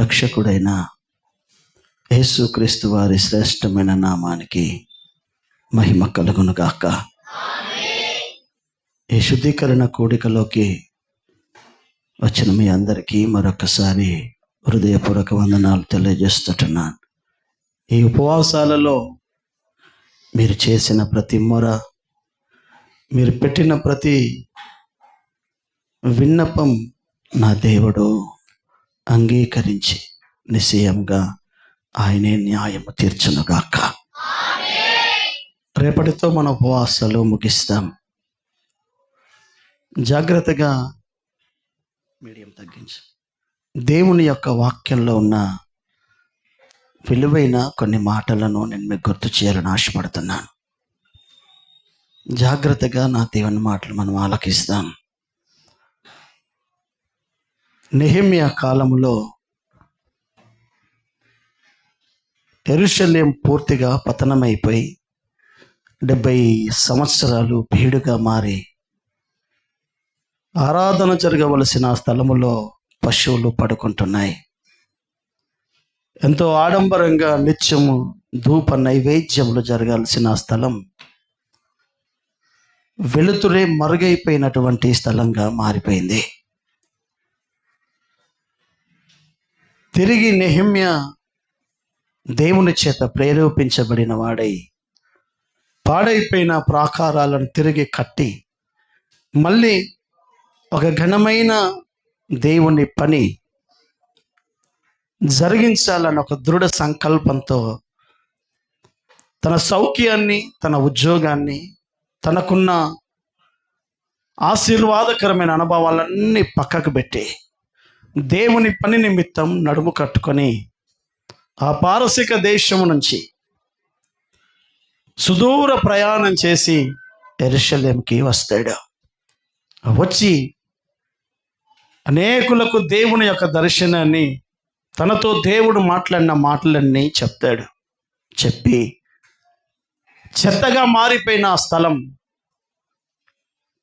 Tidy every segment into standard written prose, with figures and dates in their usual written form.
రక్షకుడైన యేసుక్రీస్తు వారి శ్రేష్టమైన నామానికి మహిమ కలుగును గాక. ఈ శుద్ధీకరణ కూడికలోకి వచ్చిన మీ అందరికీ మరొకసారి హృదయపూర్వక వందనాలు తెలియజేస్తున్నాను. ఈ ఉపవాసాలలో మీరు చేసిన ప్రతి మొర, మీరు పెట్టిన ప్రతి విన్నపం నా దేవుడు అంగీకరించి నిశ్చయంగా ఆయనే న్యాయము తీర్చునుగాక. రేపటితో మన ఉపవాసాలు ముగిస్తాం. జాగ్రత్తగా మీడియం తగ్గించి దేవుని యొక్క వాక్యంలో ఉన్న విలువైన కొన్ని మాటలను నేను మీకు గుర్తు చేయాలని ఆశపడుతున్నాను. జాగ్రత్తగా నా దేవుని మాటలు మనం ఆలకిస్తాం. నెహెమ్యా కాలంలో యెరూషలేము పూర్తిగా పతనమైపోయి 70 సంవత్సరాలు బీడుగా మారి ఆరాధన జరగవలసిన స్థలములో పశువులు పడుకుంటున్నాయి. ఎంతో ఆడంబరంగా నిత్యము ధూప నైవేద్యములు జరగాల్సిన స్థలం వెలుతురే మరుగైపోయినటువంటి స్థలంగా మారిపోయింది. తిరిగి నెహెమ్యా దేవుని చేత ప్రేరేపించబడిన వాడై పాడైపోయిన ప్రాకారాలను తిరిగి కట్టి మళ్ళీ ఒక ఘనమైన దేవుని పని జరిగించాలని ఒక దృఢ సంకల్పంతో తన సౌఖ్యాన్ని, తన ఉద్యోగాన్ని, తనకున్న ఆశీర్వాదకరమైన అనుభవాలన్నీ పక్కకు పెట్టి దేవుని పని నిమిత్తం నడుము కట్టుకొని ఆ పారసిక దేశము నుంచి సుదూర ప్రయాణం చేసి యెరూషలేముకి వస్తాడు. వచ్చి అనేకులకు దేవుని యొక్క దర్శనాన్ని, తనతో దేవుడు మాట్లాడిన మాటలన్నీ చెప్తాడు. చెప్పి చెత్తగా మారిపోయిన ఆ స్థలం,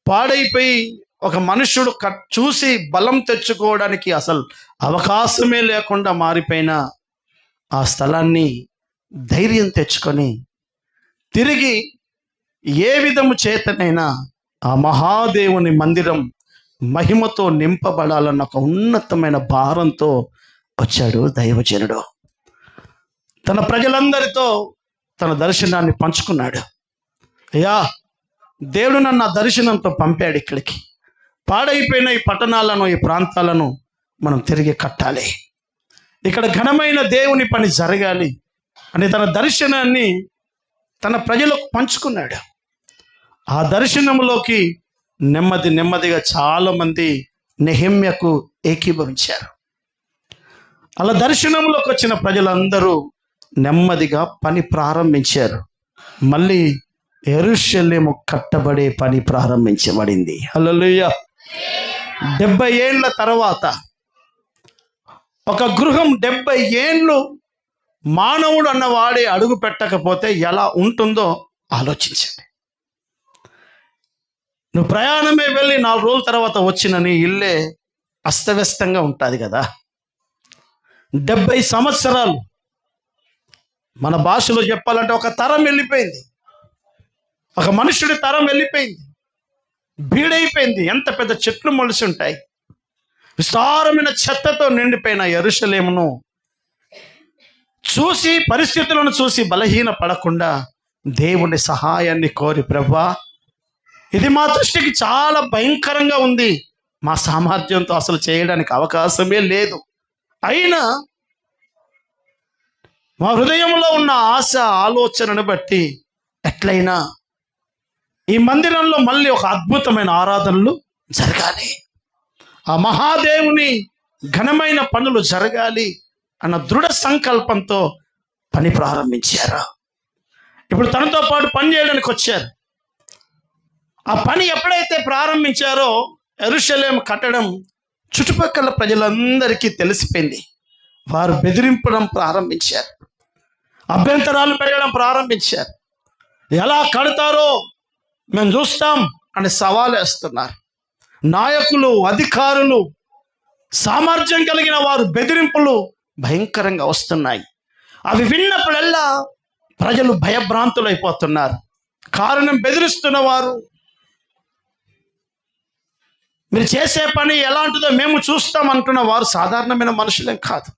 పాడైపోయి ఒక మనుషుడు చూసి బలం తెచ్చుకోవడానికి అసలు అవకాశమే లేకుండా మారిపోయిన ఆ స్థలాన్ని ధైర్యం తెచ్చుకొని తిరిగి ఏ విధము చేతనైనా ఆ మహాదేవుని మందిరం మహిమతో నింపబడాలన్న ఒక ఉన్నతమైన భారంతో వచ్చాడు దైవజనుడు. తన ప్రజలందరితో తన దర్శనాన్ని పంచుకున్నాడు. అయ్యా, దేవుడు నన్ను ఆ దర్శనంతో పంపాడు ఇక్కడికి. పాడైపోయిన ఈ పట్టణాలను, ఈ ప్రాంతాలను మనం తిరిగి కట్టాలి. ఇక్కడ ఘనమైన దేవుని పని జరగాలి అని తన దర్శనాన్ని తన ప్రజలకు పంచుకున్నాడు. ఆ దర్శనంలోకి నెమ్మదిగా చాలామంది నెహెమ్యాకు ఏకీభవించారు. అలా దర్శనంలోకి వచ్చిన ప్రజలందరూ నెమ్మదిగా పని ప్రారంభించారు. మళ్ళీ యెరూషలేము కట్టబడే పని ప్రారంభించబడింది. హల్లెలూయా. 70 ఏళ్ల తర్వాత ఒక గృహం 70 ఏళ్ళు మానవుడు అన్నవాడే అడుగు పెట్టకపోతే ఎలా ఉంటుందో ఆలోచించండి. నువ్వు ప్రయాణమే వెళ్ళి 4 రోజుల తర్వాత వచ్చిన నీ ఇల్లే అస్తవ్యస్తంగా ఉంటుంది కదా. 70 సంవత్సరాలు, మన భాషలో చెప్పాలంటే ఒక తరం వెళ్ళిపోయింది. ఒక మనుషుడి తరం వెళ్ళిపోయింది, బీడైపోయింది. ఎంత పెద్ద చెట్లు మొలిసి ఉంటాయి. విస్తారమైన చెత్తతో నిండిపోయిన యెరూషలేమును చూసి, పరిస్థితులను చూసి బలహీన పడకుండా దేవుని సహాయాన్ని కోరి, ప్రభువా, ఇది మా దృష్టికి చాలా భయంకరంగా ఉంది, మా సామర్థ్యంతో అసలు చేయడానికి అవకాశమే లేదు, అయినా మా హృదయంలో ఉన్న ఆశ, ఆలోచనను బట్టి ఎట్లయినా ఈ మందిరంలో మళ్ళీ ఒక అద్భుతమైన ఆరాధనలు జరగాలి, ఆ మహాదేవుని ఘనమైన పనులు జరగాలి అన్న దృఢ సంకల్పంతో పని ప్రారంభించారు. ఇప్పుడు తనతో పాటు పని చేయడానికి వచ్చారు. ఆ పని ఎప్పుడైతే ప్రారంభించారో యెరూషలేము కట్టడం చుట్టుపక్కల ప్రజలందరికీ తెలిసిపోయింది. వారు బెదిరింపడం ప్రారంభించారు, అభ్యంతరాలు పెట్టడం ప్రారంభించారు. ఎలా కడతారో మేము చూస్తాం అని సవాలు వేస్తున్నారు. నాయకులు, అధికారులు, సామర్థ్యం కలిగిన వారు బెదిరింపులు భయంకరంగా వస్తున్నాయి. అవి విన్నప్పుడల్లా ప్రజలు భయభ్రాంతులైపోతున్నారు. కారణం, బెదిరిస్తున్న వారు. మీరు చేసే పని ఎలాంటిదో మేము చూస్తాం అంటున్న వారు సాధారణమైన మనుషులేం కాదు.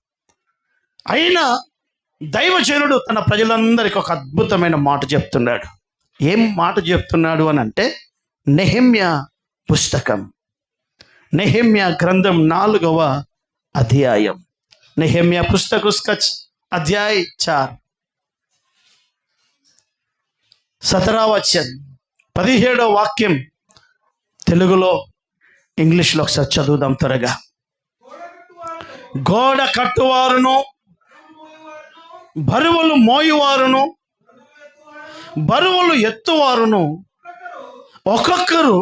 అయినా దైవజనుడు తన ప్రజలందరికీ ఒక అద్భుతమైన మాట చెప్తున్నాడు. ఏం మాట చెప్తున్నాడు అని అంటే, నెహెమ్యా పుస్తకం, నెహెమ్యా గ్రంథం 4వ అధ్యాయం. నెహెమ్యా పుస్తక उसका अध्याय 4 17వ వచనం 17వ వాక్యం. తెలుగులో, ఇంగ్లీష్లో ఒకసారి చదువుదాం త్వరగా. గోడ కట్టువారును, బరువులు మోయువారును, బరువులు ఎత్తువారును ఒక్కొక్కరు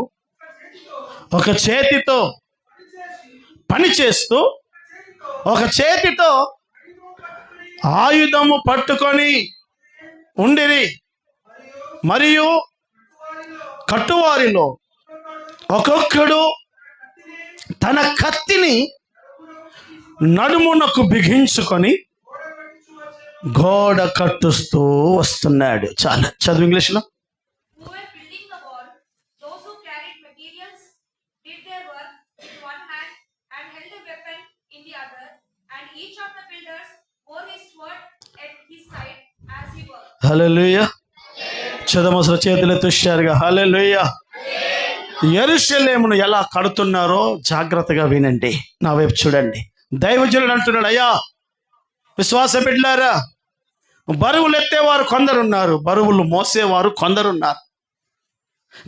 ఒక చేతితో పని చేస్తూ, ఒక చేతితో ఆయుధము పట్టుకొని ఉండిరి. మరియు కట్టువారిలో ఒక్కొక్కడు తన కత్తిని నడుమునకు బిగించుకొని గోడ కట్టుస్తూ వస్తున్నాడు. చాలా చదువు ఇంగ్లీష్లో. హల్లెలూయా. చదమసలు చేతులు ఎత్తుశారుగా. హల్లెలూయా. యెరూషలేమును ఎలా కడుతున్నారో జాగ్రత్తగా వినండి, నా వైపు చూడండి. దైవజనుడు అంటున్నాడు, అయ్యా విశ్వాస బిడ్డలారా, బరువులు ఎత్తేవారు కొందరున్నారు, బరువులు మోసేవారు కొందరున్నారు,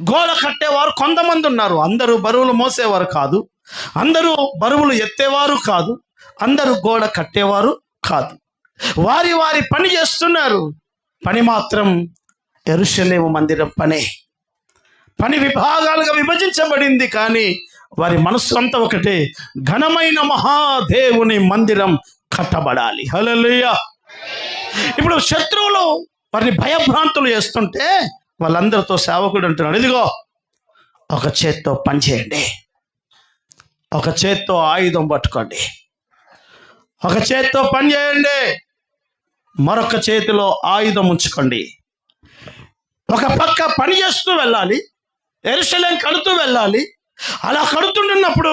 గోడ కట్టేవారు కొంతమంది ఉన్నారు. అందరూ బరువులు మోసేవారు కాదు, అందరూ బరువులు ఎత్తేవారు కాదు, అందరూ గోడ కట్టేవారు కాదు. వారి వారి పని చేస్తున్నారు. పని మాత్రం యెరూషలేము మందిరం పనే. పని విభాగాలుగా విభజించబడింది, కానీ వారి మనస్సు అంతా ఒకటే, ఘనమైన మహాదేవుని మందిరం కట్టబడాలి. హల్లెలూయా. ఇప్పుడు శత్రువులు వారిని భయభ్రాంతులు చేస్తుంటే వాళ్ళందరితో సేవకుడు అంటున్నాడు, ఇదిగో ఒక చేత్తో పని చేయండి, ఒక చేత్తో ఆయుధం పట్టుకోండి, ఒక చేత్తో పని చేయండి, మరొక చేతిలో ఆయుధం ఉంచుకోండి. ఒక పక్క పని చేస్తూ వెళ్ళాలి, యెరూషలేం కడుతూ వెళ్ళాలి. అలా కడుతుంటున్నప్పుడు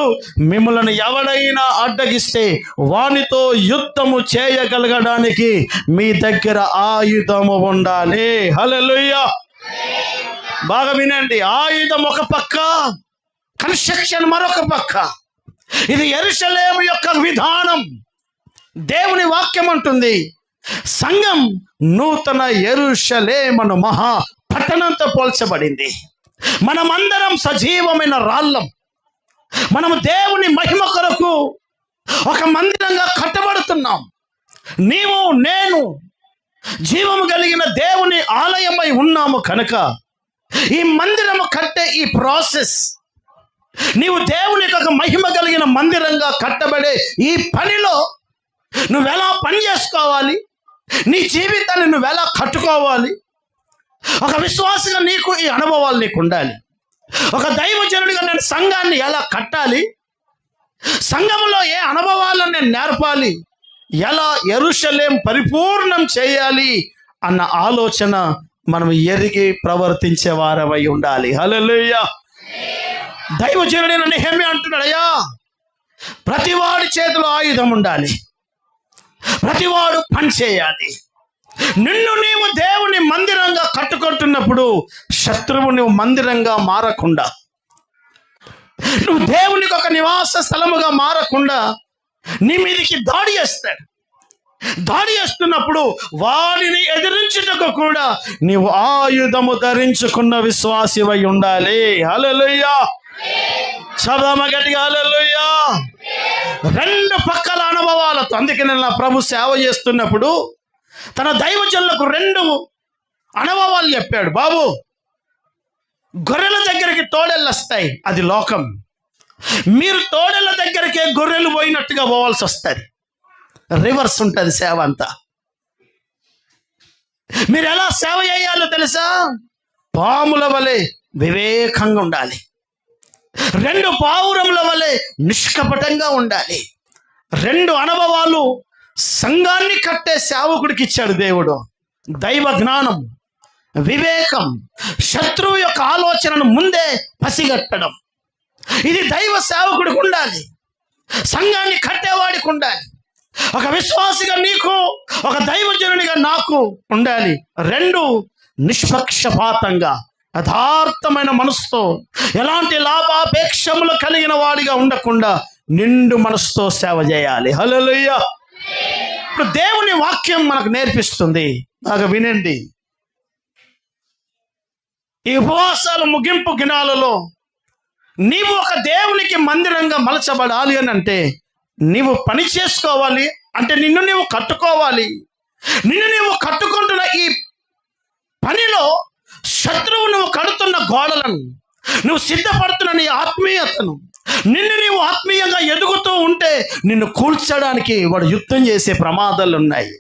మిమ్మల్ని ఎవడైనా అడ్డగిస్తే వానితో యుద్ధము చేయగలగడానికి మీ దగ్గర ఆయుధము ఉండాలి. హల్లెలూయా. బాగా వినండి. ఆయుధం ఒక పక్క, కన్స్ట్రక్షన్ మరొక పక్క. ఇది యెరూషలేము యొక్క విధానం. దేవుని వాక్యం అంటుంది, సంఘం నూతన యెరూషలేమును మహా పట్టణంతో పోల్చబడింది. మనమందరం సజీవమైన రాళ్ళం. మనము దేవుని మహిమ కొరకు ఒక మందిరంగా కట్టబడుతున్నాం. నీవు నేను జీవము కలిగిన దేవుని ఆలయమై ఉన్నాము కనుక ఈ మందిరము కట్టే ఈ ప్రాసెస్, నీవు దేవునికి ఒక మహిమ కలిగిన మందిరంగా కట్టబడే ఈ పనిలో నువ్వెలా పని చేసుకోవాలి, నీ జీవితాన్ని నువ్వెలా కట్టుకోవాలి, ఒక విశ్వాసంగా నీకు ఈ అనుభవాలు నీకు ఉండాలి. ఒక దైవజనుడిగా నేను సంఘాన్ని ఎలా కట్టాలి, సంఘంలో ఏ అనుభవాలను నేను నేర్పాలి, ఎలా యెరూషలేం పరిపూర్ణం చేయాలి అన్న ఆలోచన మనం ఎరిగి ప్రవర్తించే వారమై ఉండాలి. హల్లెలూయా. దైవజనుడైన నెహెమ్యా అంటున్నాడు, అయ్యా ప్రతివాడి చేతిలో ఆయుధం ఉండాలి, ప్రతివాడు పని చేయాలి. నిన్ను నీవు దేవుని మందిరంగా కట్టుకుంటున్నప్పుడు శత్రువు నువ్వు మందిరంగా మారకుండా, నువ్వు దేవునికి ఒక నివాస స్థలముగా మారకుండా నీ మీదకి దాడి చేస్తాడు. దాడి చేస్తున్నప్పుడు వాడిని ఎదిరించుటకు కూడా నీవు ఆయుధము ధరించుకున్న విశ్వాసివై ఉండాలి. హల్లెలూయా. గట్టిగా హల్లెలూయా. రెండు పక్కల అనుభవాలతో. అందుకే నేను నా ప్రభు సేవ చేస్తున్నప్పుడు తన దైవజనులకు 2 అనుభవాలు చెప్పాడు. బాబు, గొర్రెల దగ్గరికి తోడేళ్ళు వస్తాయి, అది లోకం. మీరు తోడేళ్ళ దగ్గరికే గొర్రెలు పోయినట్టుగా పోవాల్సి వస్తుంది. రివర్స్ ఉంటుంది సేవ అంతా. మీరు ఎలా సేవ చేయాలో తెలుసా? పాముల వలె వివేకంగా ఉండాలి, 2 పావురముల వలె నిష్కపటంగా ఉండాలి. 2 అనుభవాలు సంఘాన్ని కట్టే సేవకుడికి ఇచ్చాడు దేవుడు దైవ జ్ఞానం, వివేకం, శత్రువు యొక్క ఆలోచనను ముందే పసిగట్టడం. ఇది దైవ సేవకుడికి ఉండాలి, సంఘాన్ని కట్టేవాడికి ఉండాలి, ఒక విశ్వాసిగా నీకు, ఒక దైవజనునిగా నాకు ఉండాలి. రెండు, నిష్పక్షపాతంగా యథార్థమైన మనసుతో, ఎలాంటి లాభాపేక్షములు కలిగిన వాడిగా ఉండకుండా నిండు మనసుతో సేవ చేయాలి. హల్లెలూయా. ఇప్పుడు దేవుని వాక్యం మనకు నేర్పిస్తుంది, బాగా వినండి. ఈ ఉపవాసాల ముగింపు దినాలలో నీవు ఒక దేవునికి మందిరంగా మలచబడాలి అని అంటే నీవు పని చేసుకోవాలి, అంటే నిన్ను నీవు కట్టుకోవాలి. నిన్ను నీవు కట్టుకుంటున్న ఈ పనిలో శత్రువు నువ్వు కడుతున్న గోడలను, నువ్వు సిద్ధపడుతున్న నీ ఆత్మీయతను, నిన్ను నీవు ఆత్మీయంగా ఎదుగుతూ ఉంటే నిన్ను కూల్చడానికి వాడు యుద్ధం చేసే ప్రమాదాలు ఉన్నాయి,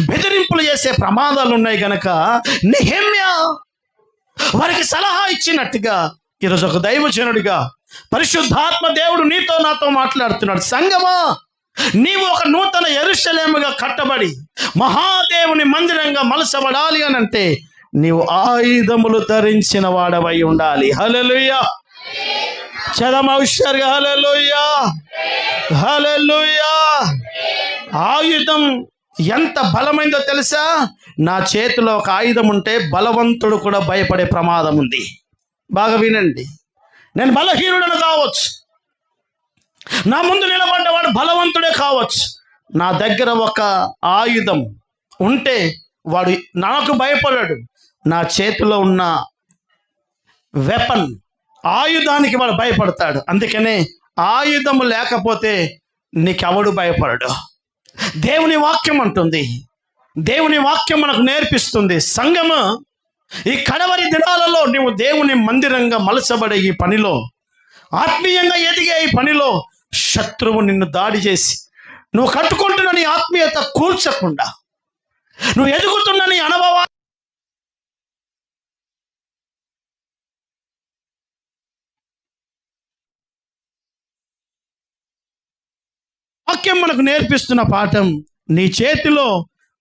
బెదిరింపులు చేసే ప్రమాదాలు ఉన్నాయి. గనక నెహెమ్యా వారికి సలహా ఇచ్చినట్టుగా ఈరోజు ఒక దైవజనుడిగా పరిశుద్ధాత్మ దేవుడు నీతో నాతో మాట్లాడుతున్నాడు. సంగమా, నీవు ఒక నూతన యెరూషలేముగా కట్టబడి మహాదేవుని మందిరంగా మలసబడాలి అని అంటే నీవు ఆయుధములు ధరించిన వాడవై ఉండాలి. హల్లెలూయా. చదమౌషర్గా హల్లెలూయా, హల్లెలూయా. ఆయుధం ఎంత బలమైందో తెలుసా? నా చేతిలో ఒక ఆయుధం ఉంటే బలవంతుడు కూడా భయపడే ప్రమాదం ఉంది. బాగా వినండి. నేను బలహీనుడను కావచ్చు, నా ముందు నిలబడ్డవాడు బలవంతుడే కావచ్చు, నా దగ్గర ఒక ఆయుధం ఉంటే వాడు నాకు భయపడాడు. నా చేతిలో ఉన్న వెపన్, ఆయుధానికి వాడు భయపడతాడు. అందుకనే ఆయుధము లేకపోతే నీకెవడు భయపడడు. దేవుని వాక్యం అంటుంది, దేవుని వాక్యం మనకు నేర్పిస్తుంది. సంఘము, ఈ కడవరి దినాలలో నువ్వు దేవుని మందిరంగా మలసబడే ఈ పనిలో, ఆత్మీయంగా ఎదిగే ఈ పనిలో శత్రువు నిన్ను దాడి చేసి నువ్వు కట్టుకుంటున్న నీ ఆత్మీయత కూల్చకుండా, నువ్వు ఎదుగుతున్న నీ అనుభవాలు వాక్యం మనకు నేర్పిస్తున్న పాఠం, నీ చేతిలో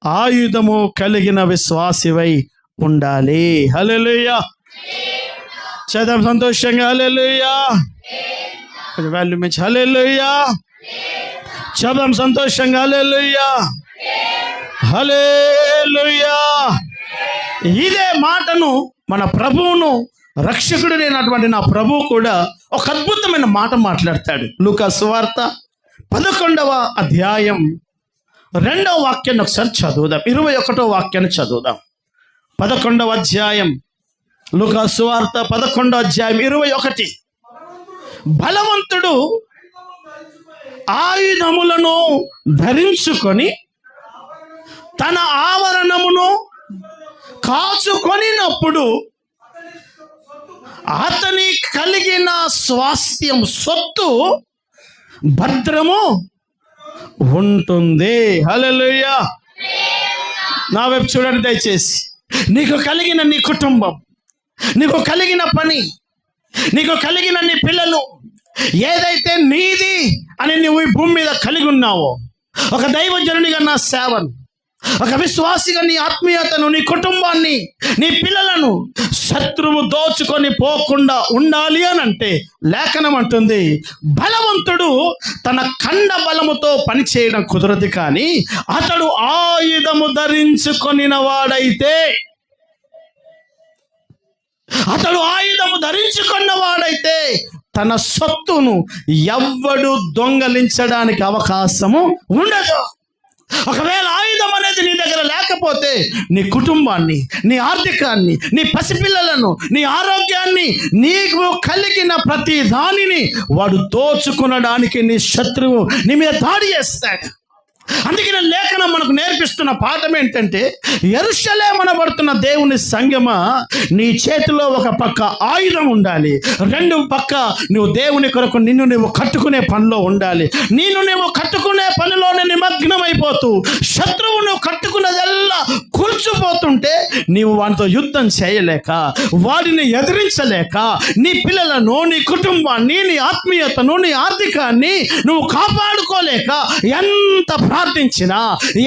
ఆయుధము కలిగిన విశ్వాసివై ఉండాలి. హల్లెలూయా. చదవం సంతోషంగా హల్లెలూయా. వాల్యూ మంచి హల్లెలూయా. చదవం సంతోషంగా హల్లెలూయా, హల్లెలూయా. ఇదే మాటను మన ప్రభువును, రక్షకుడైనటువంటి నా ప్రభువు కూడా ఒక అద్భుతమైన మాట మాట్లాడతాడు. లూకా సువార్త 11వ అధ్యాయం 2వ వాక్యాన్ని ఒకసారి చదువుదాం. 21వ వాక్యాన్ని చదువుదాం. 11వ అధ్యాయం, లూకా సువార్త 11వ అధ్యాయం 21. బలవంతుడు ఆయుధములను ధరించుకొని తన ఆవరణమును కాచుకొనినప్పుడు అతని కలిగిన స్వాస్థ్యం, సొత్తు భద్రము ఉంటుంది. హల్లెలూయా. నా వైపు చూడండి దయచేసి. నీకు కలిగిన నీ కుటుంబం, నీకు కలిగిన పని, నీకు కలిగిన నీ పిల్లలు, ఏదైతే నీది అని నువ్వు ఈ భూమి మీద కలిగి ఉన్నావో, ఒక దైవజనునిగా నా సేవను, ఒక విశ్వాసిగా నీ ఆత్మీయతను, నీ కుటుంబాన్ని, నీ పిల్లలను శత్రువు దోచుకొని పోకుండా ఉండాలి అని అంటే లేఖనం అంటుంది, బలవంతుడు తన ఖండ బలముతో పనిచేయడం కుదరదు, కానీ అతడు ఆయుధము ధరించుకొనిన వాడైతే, అతడు ఆయుధము ధరించుకున్న వాడైతే తన సొత్తును ఎవ్వడు దొంగలించడానికి అవకాశము ఉండదు. ఒకవేళ ఆయుధం అనేది నీ దగ్గర లేకపోతే నీ కుటుంబాన్ని, నీ ఆర్థికాన్ని, నీ పసిపిల్లలను, నీ ఆరోగ్యాన్ని, నీకు కలిగిన ప్రతి దానిని వాడు దోచుకునడానికి నీ శత్రువు నీ మీద దాడి చేస్తాడు. అందుకని లేఖనం మనకు నేర్పిస్తున్న పాఠం ఏంటంటే, యెరూషలేమనబడుతున్న దేవుని సంఘమా, నీ చేతిలో ఒక పక్క ఆయుధం ఉండాలి, రెండు పక్క నువ్వు దేవుని కొరకు నిన్ను నువ్వు కట్టుకునే పనిలో ఉండాలి. నిన్ను నువ్వు కట్టుకునే పనిలోనే నిమగ్నమైపోతూ శత్రువు నువ్వు కట్టుకున్నదల్లా కూల్చిపోతుంటే అంటే నీవు వానితో యుద్ధం చేయలేక, వాడిని ఎదిరించలేక, నీ పిల్లలను, నీ కుటుంబాన్ని, నీ ఆత్మీయతను, నీ ఆర్థికాన్ని నువ్వు కాపాడుకోలేక ఎంత ప్రార్థించినా,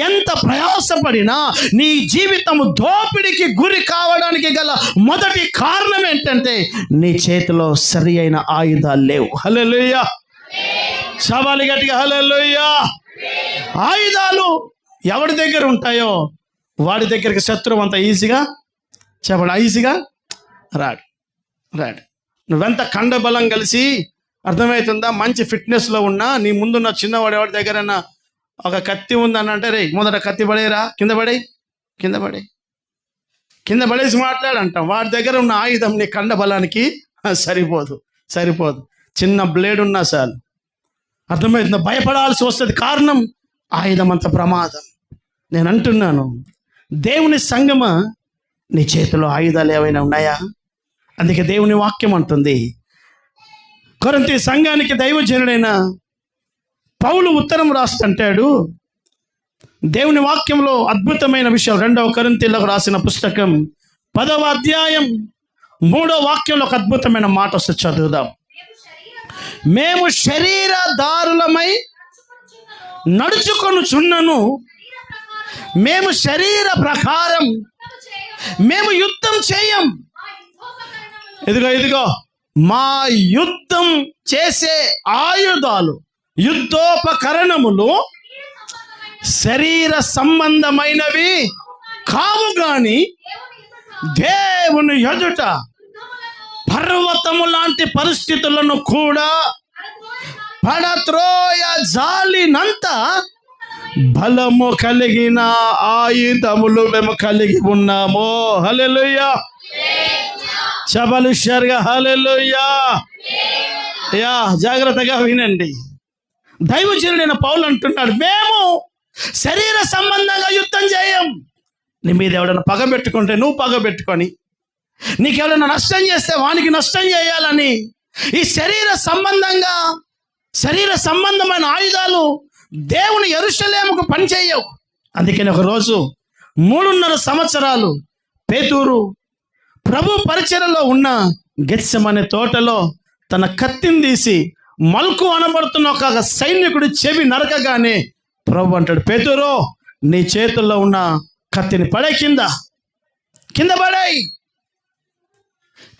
ఎంత ప్రయాసపడినా నీ జీవితము దోపిడికి గురి కావడానికి గల మొదటి కారణం ఏంటంటే నీ చేతిలో సరి అయిన ఆయుధాలు లేవు. హల్లెలూయా, సవాలు గట్టిగా హల్లెలూయా. ఆయుధాలు ఎవరి దగ్గర ఉంటాయో వాడి దగ్గరికి శత్రువు అంత ఈజీగా రాడు. నువ్వెంత కండబలం కలిసి, అర్థమవుతుందా, మంచి ఫిట్నెస్లో ఉన్నా నీ ముందున్న చిన్నవాడు ఎవరి దగ్గరైనా ఒక కత్తి ఉందని అంటే, రే మొదట కత్తి పడేరా, కింద పడేసి మాట్లాడంటాం. వాడి దగ్గర ఉన్న ఆయుధం నీ కండబలానికి సరిపోదు. చిన్న బ్లేడ్ ఉన్నా చాలు. అర్థమవుతుందా? భయపడాల్సి వస్తుంది. కారణం ఆయుధం అంత ప్రమాదం. నేను అంటున్నాను, దేవుని సంగమా, నీ చేతిలో ఆయుధాలు ఏమైనా ఉన్నాయా? అందుకే దేవుని వాక్యం అంటుంది, కొరింథీ సంఘానికి దైవజనుడైన పౌలు ఉత్తరం రాస్తుంటాడు. దేవుని వాక్యంలో అద్భుతమైన విషయాలు. 2వ కొరింథీయులకు రాసిన పుస్తకం 10వ అధ్యాయం 3వ వాక్యంలో ఒక అద్భుతమైన మాట వస్తే చదువుదాం. మేము శరీరదారులమై నడుచుకొనుచున్నను, మేము శరీర ప్రకారం మేము యుద్ధం చేయం. ఇదిగో మా యుద్ధం చేసే ఆయుధాలు, యుద్ధోపకరణములు శరీర సంబంధమైనవి కావు గాని దేవుని ఎదుట పర్వతము లాంటి పరిస్థితులను కూడా పడత్రోయ జాలినంత బలము కలిగిన ఆయుధములు మేము కలిగి ఉన్నాము. హల్లెలూయా, చబలుషర్గా హల్లెలూయా. జాగ్రత్తగా వినండి. దైవజనుడైన పౌలు అంటున్నాడు, మేము శరీర సంబంధంగా యుద్ధం చేయం. నీ మీద ఎవడైనా పగ పెట్టుకుంటే నువ్వు పగ పెట్టుకొని, నీకెవడైనా నష్టం చేస్తే వానికి నష్టం చేయాలని ఈ శరీర సంబంధమైన ఆయుధాలు దేవుని యెరూషలేముకు పనిచేయవు. అందుకని ఒకరోజు 3.5 సంవత్సరాలు పేతురు ప్రభు పరిచర్యలో ఉన్న గెత్సెమనే తోటలో తన కత్తిని తీసి మల్కు అనబడుతున్న ఒక సైనికుడి చెవి నరకగానే ప్రభు అంటాడు, పేతురు నీ చేతుల్లో ఉన్న కత్తిని పడే, కింద పడాయి.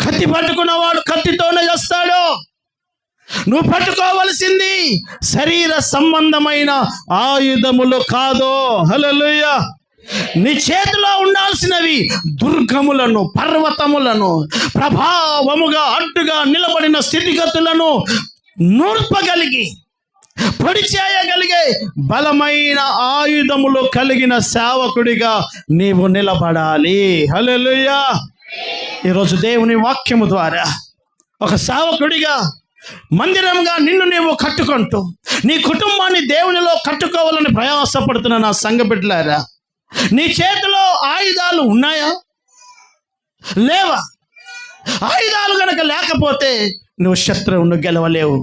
కత్తి పట్టుకున్నవాడు కత్తితోనే చేస్తాడు. నువ్వు పట్టుకోవలసింది శరీర సంబంధమైన ఆయుధములు కాదు. హల్లెలూయా. నీ చేతిలో ఉండాల్సినవి దుర్గములను, పర్వతములను, ప్రభావముగా అడ్డుగా నిలబడిన స్థితిగతులను నూర్పగలిగి పొడి చేయగలిగే బలమైన ఆయుధములు కలిగిన సేవకుడిగా నీవు నిలబడాలి. హల్లెలూయా. ఈరోజు దేవుని వాక్యము ద్వారా ఒక సేవకుడిగా మందిరంగా నిన్ను నీవు కట్టుకుంటూ నీ కుటుంబాన్ని దేవునిలో కట్టుకోవాలని ప్రయాసపడుతున్న నా సంఘ బిడ్డలారా, నీ చేతిలో ఆయుధాలు ఉన్నాయా లేవా? ఆయుధాలు గనక లేకపోతే నువ్వు శత్రువును గెలవలేవు.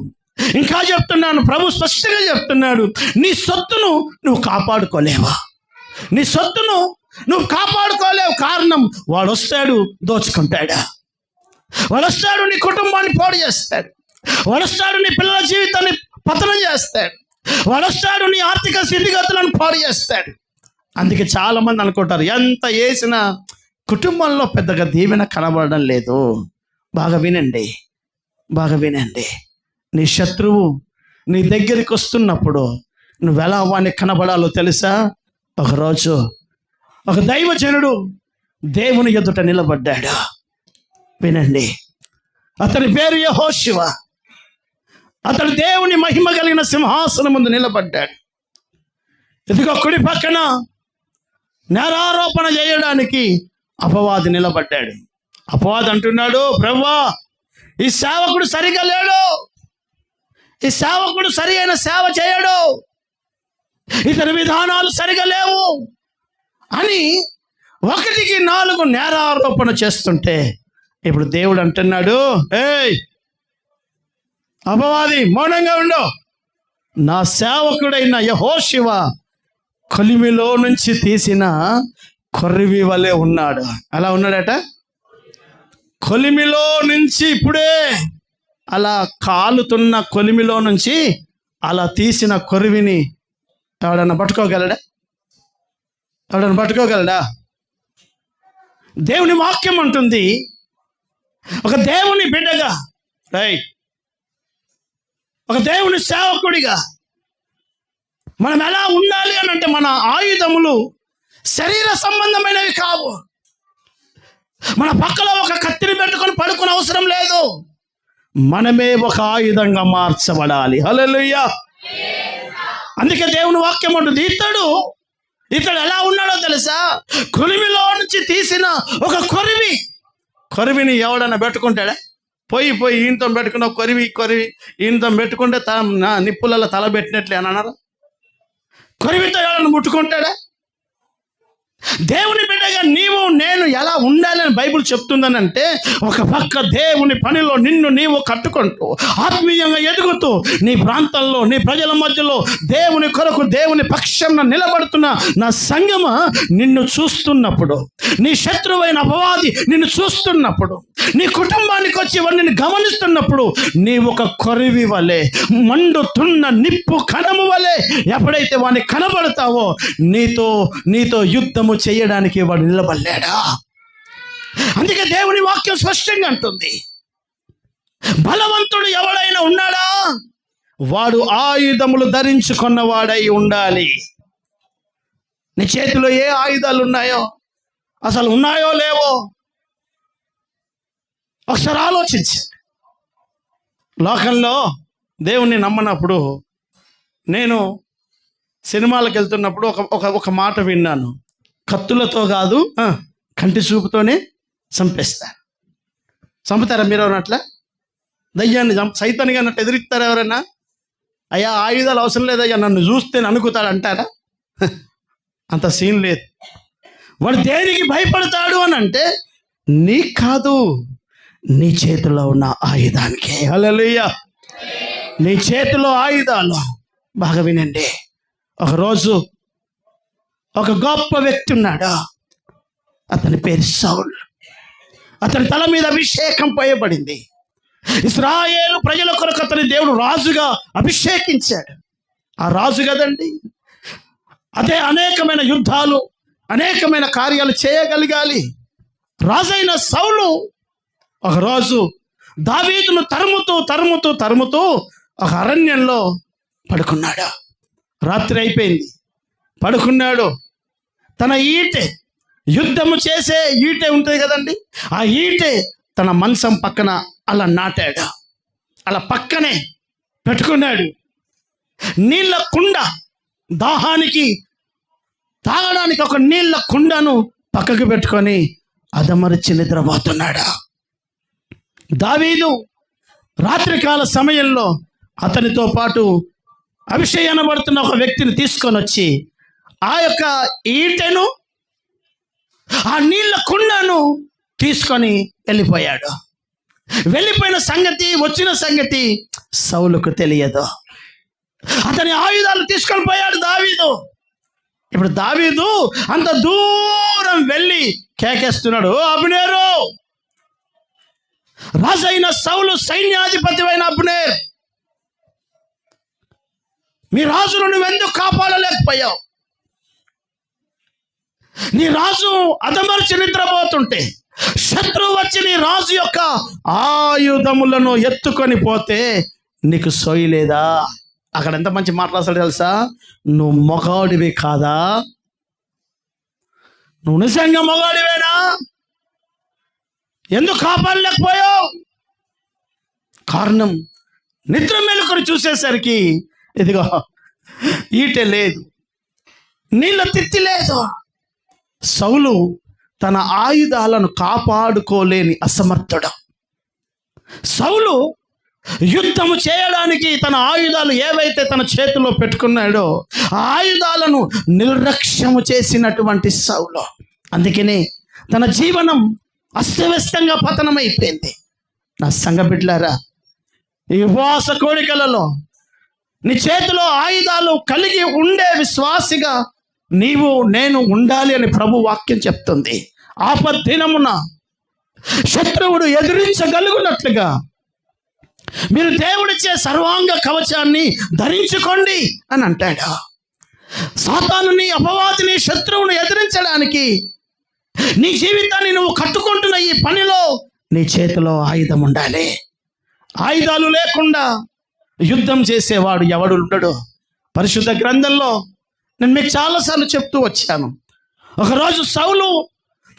ఇంకా చెప్తున్నాను, ప్రభు స్పష్టంగా చెప్తున్నాడు, నీ సొత్తును నువ్వు కాపాడుకోలేవా? నీ సొత్తును నువ్వు కాపాడుకోలేవు. కారణం, వాడు వస్తాడు దోచుకుంటాడా, వాడు వస్తాడు నీ కుటుంబాన్ని పాడు చేస్తాడు, వాడు వస్తాడు నీ పిల్లల జీవితాన్ని పతనం చేస్తాడు, వాడు వస్తాడు నీ ఆర్థిక స్థితిగతులను పాడు చేస్తాడు. అందుకే చాలా మంది అనుకుంటారు, ఎంత వేసినా కుటుంబంలో పెద్దగా దీవెన కనబడడం లేదు. బాగా వినండి. నీ శత్రువు నీ దగ్గరికి వస్తున్నప్పుడు నువ్వెలా వాడిని కనబడాలో తెలుసా? ఒకరోజు ఒక దైవజనుడు దేవుని ఎదుట నిలబడ్డాడు. వినండి, అతని పేరు యెహోషువ. అతడు దేవుని మహిమ కలిగిన సింహాసనం ముందు నిలబడ్డాడు. ఇదిగో కుడి పక్కన నేరారోపణ చేయడానికి అపవాది నిలబడ్డాడు. అపవాది అంటున్నాడు, ప్రభువా ఈ సేవకుడు సరిగా లేడు, ఈ సేవకుడు సరి అయిన సేవ చేయడు, ఇతని విధానాలు సరిగా లేవు అని 1కి 4 నేరారోపణ చేస్తుంటే ఇప్పుడు దేవుడు అంటున్నాడు, ఏయ్ అపవాది మౌనంగా ఉండు, నా సేవకుడైన యెహోషువ కొలిమిలో నుంచి తీసిన కొరివి వలె ఉన్నాడు. అలా ఉన్నాడట. కొలిమిలో నుంచి ఇప్పుడే అలా కాలుతున్న కొలిమిలో నుంచి అలా తీసిన కొరివిని ఎవడన్నా పట్టుకోగలడా? ఎవడన్నా పట్టుకోగలడా? దేవుని వాక్యం అంటుంది, ఒక దేవుని బిడ్డగా, రైట్, ఒక దేవుని సేవకుడిగా మనం ఎలా ఉండాలి అని అంటే, మన ఆయుధములు శరీర సంబంధమైనవి కావు. మన పక్కలో ఒక కత్తిని పెట్టుకొని పడుకునే అవసరం లేదు. మనమే ఒక ఆయుధంగా మార్చబడాలి. హల్లెలూయా. అందుకే దేవుని వాక్యం ఉంటుంది, ఇతడు ఎలా ఉన్నాడో తెలుసా? కొలిమిలో నుంచి తీసిన ఒక కొరివిని ఎవడన్నా పెట్టుకుంటాడా? పోయి ఈయనతో పెట్టుకున్న కొరివి ఈయనతో పెట్టుకుంటే నిప్పులలో తల పెట్టినట్లే అని అన్నారు. కొరివితో ఎవడన్నా ముట్టుకుంటాడా? దేవుని బిడ్డగా నీవు నేను ఎలా ఉండాలని బైబిల్ చెప్తుందనంటే, ఒక పక్క దేవుని పనిలో నిన్ను నీవు కట్టుకుంటూ ఆత్మీయంగా ఎదుగుతూ నీ ప్రాంతంలో నీ ప్రజల మధ్యలో దేవుని కొరకు దేవుని పక్షంలో నిలబడుతున్న నా సంగమ నిన్ను చూస్తున్నప్పుడు, నీ శత్రువైన అపవాది నిన్ను చూస్తున్నప్పుడు, నీ కుటుంబానికి వచ్చి వాడిని గమనిస్తున్నప్పుడు, నీ ఒక కొరివి వలె, మండుతున్న నిప్పు కణము వలె ఎప్పుడైతే వాడిని కనబడతావో నీతో యుద్ధము చేయడానికి వాడు నిలబడలేడా? అందుకే దేవుని వాక్యం స్పష్టంగా అంటుంది, బలవంతుడు ఎవడైనా ఉన్నాడా? వాడు ఆయుధములు ధరించుకున్నవాడై ఉండాలి. నీ చేతిలో ఏ ఆయుధాలు ఉన్నాయో, అసలు ఉన్నాయో లేవో ఒకసారి ఆలోచించి. లోకంలో దేవుణ్ణి నమ్మనప్పుడు, నేను సినిమాలకు వెళ్తున్నప్పుడు ఒక మాట విన్నాను, కత్తులతో కాదు కంటి చూపుతోనే చంపేస్తారు. చంపుతారా మీరు ఎవరన్నా? దయ్యాన్ని సైతాన్ని అన్నట్టు ఎదిరిస్తారా ఎవరన్నా? అయ్యా ఆయుధాలు అవసరం లేదయ్యా, నన్ను చూస్తే అనుకుతాడు అంటారా? అంత సీన్ లేదు. వాడు దేనికి భయపడతాడు అని అంటే, నీ కాదు, నీ చేతిలో ఉన్న ఆయుధానికే. హల్లెలూయా. నీ చేతిలో ఆయుధాలు. బాగా వినండి. ఒకరోజు ఒక గొప్ప వ్యక్తి ఉన్నాడు, అతని పేరు సౌల్. అతని తల మీద అభిషేకం పోయబడింది. ఇశ్రాయేలు ప్రజల కొరకు అతని దేవుడు రాజుగా అభిషేకించాడు. ఆ రాజు కదండి, అదే అనేకమైన యుద్ధాలు, అనేకమైన కార్యాలు చేయగలగాలి. రాజైన సౌలు ఒకరోజు దావీదును తరుముతూ ఒక అరణ్యంలో పడుకున్నాడు. రాత్రి అయిపోయింది, పడుకున్నాడు. తన ఈటె, యుద్ధము చేసే ఈటె ఉంటుంది కదండి, ఆ ఈటె తన మంచం పక్కన అలా నాటాడు. అలా పక్కనే పెట్టుకున్నాడు. నీళ్ళ కుండ, దాహానికి తాగడానికి ఒక నీళ్ళ కుండను పక్కకు పెట్టుకొని అదమరిచి నిద్రపోతున్నాడు. దావీదు రాత్రికాల సమయంలో అతనితో పాటు అభిషేకనబడుతున్న ఒక వ్యక్తిని తీసుకొని వచ్చి ఆ యొక్క ఈటెను, ఆ నీళ్ళ కుండను తీసుకొని వెళ్ళిపోయాడు. వెళ్ళిపోయిన సంగతి, వచ్చిన సంగతి సౌలుకు తెలియదు. అతని ఆయుధాలు తీసుకొని పోయాడు దావీదు. ఇప్పుడు దావీదు అంత దూరం వెళ్ళి కేకేస్తున్నాడు, అబ్నేరు, రాజైన సౌలు సైన్యాధిపతి అయిన అబ్నేర్, మీ రాజును నువ్వెందుకు కాపాడలేకపోయావు? నీ రాజు అదమర్చి నిద్రపోతుంటే శత్రువు వచ్చి నీ రాజు యొక్క ఆయుధములను ఎత్తుకొని పోతే నీకు సోయలేదా? అక్కడ ఎంత మంచి మాట్లాడతాడు తెలుసా? నువ్వు మొగాడివి కాదా? నువ్వు నిజంగా మొగాడివేనా? ఎందుకు కాపాడలేకపోయావు? కారణం, నిద్ర మేలుకొని చూసేసరికి ఇదిగో ఈటె లేదు, నీళ్ళ తిత్తి లేదు. సౌలు తన ఆయుధాలను కాపాడుకోలేని అసమర్థుడు. సౌలు యుద్ధము చేయడానికి తన ఆయుధాలు ఏవైతే తన చేతిలో పెట్టుకున్నాడో ఆ ఆయుధాలను నిర్లక్ష్యము చేసినటువంటి సౌలు. అందుకనే తన జీవనం అస్తవ్యస్తంగా పతనమైపోయింది. నా సంఘ బిడ్డలారా, ఈ ఉపవాస కోడికలలో నీ చేతిలో ఆయుధాలు కలిగి ఉండే విశ్వాసిగా నీవు నేను ఉండాలి అని ప్రభు వాక్యం చెప్తుంది. ఆపద్దినమున శత్రువుడు ఎదిరించగలుగునట్లుగా మీరు దేవుడిచ్చే సర్వాంగ కవచాన్ని ధరించుకోండి అని అంటాడు. సాతానుని, అపవాదిని, శత్రువును ఎదిరించడానికి నీ జీవితాన్ని నువ్వు కట్టుకుంటున్న ఈ పనిలో నీ చేతిలో ఆయుధం ఉండాలి. ఆయుధాలు లేకుండా యుద్ధం చేసేవాడు ఎవడు ఉండడు. పరిశుద్ధ గ్రంథంలో నేను మీకు చాలాసార్లు చెప్తూ వచ్చాను. ఒకరోజు సౌలు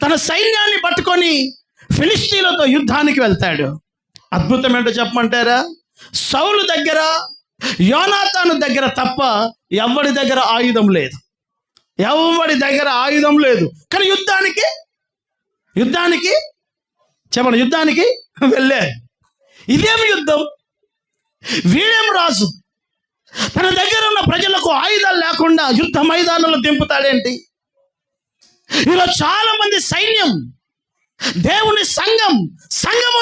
తన సైన్యాన్ని పట్టుకొని ఫిలిష్తీయులతో యుద్ధానికి వెళ్తాడు. అద్భుతం ఏంటో చెప్పమంటారా? సౌలు దగ్గర, యోనాతాను దగ్గర తప్ప ఎవడి దగ్గర ఆయుధం లేదు. ఎవడి దగ్గర ఆయుధం లేదు. కానీ యుద్ధానికి చెప్పండి, యుద్ధానికి వెళ్ళారు. ఇదేమి యుద్ధం? వీడేం రాజు తన దగ్గర ఉన్న ప్రజలకు ఆయుధాలు లేకుండా యుద్ధ మైదానంలో దింపుతాడేంటి? ఇలా చాలా మంది సైన్యం, దేవుని సంఘం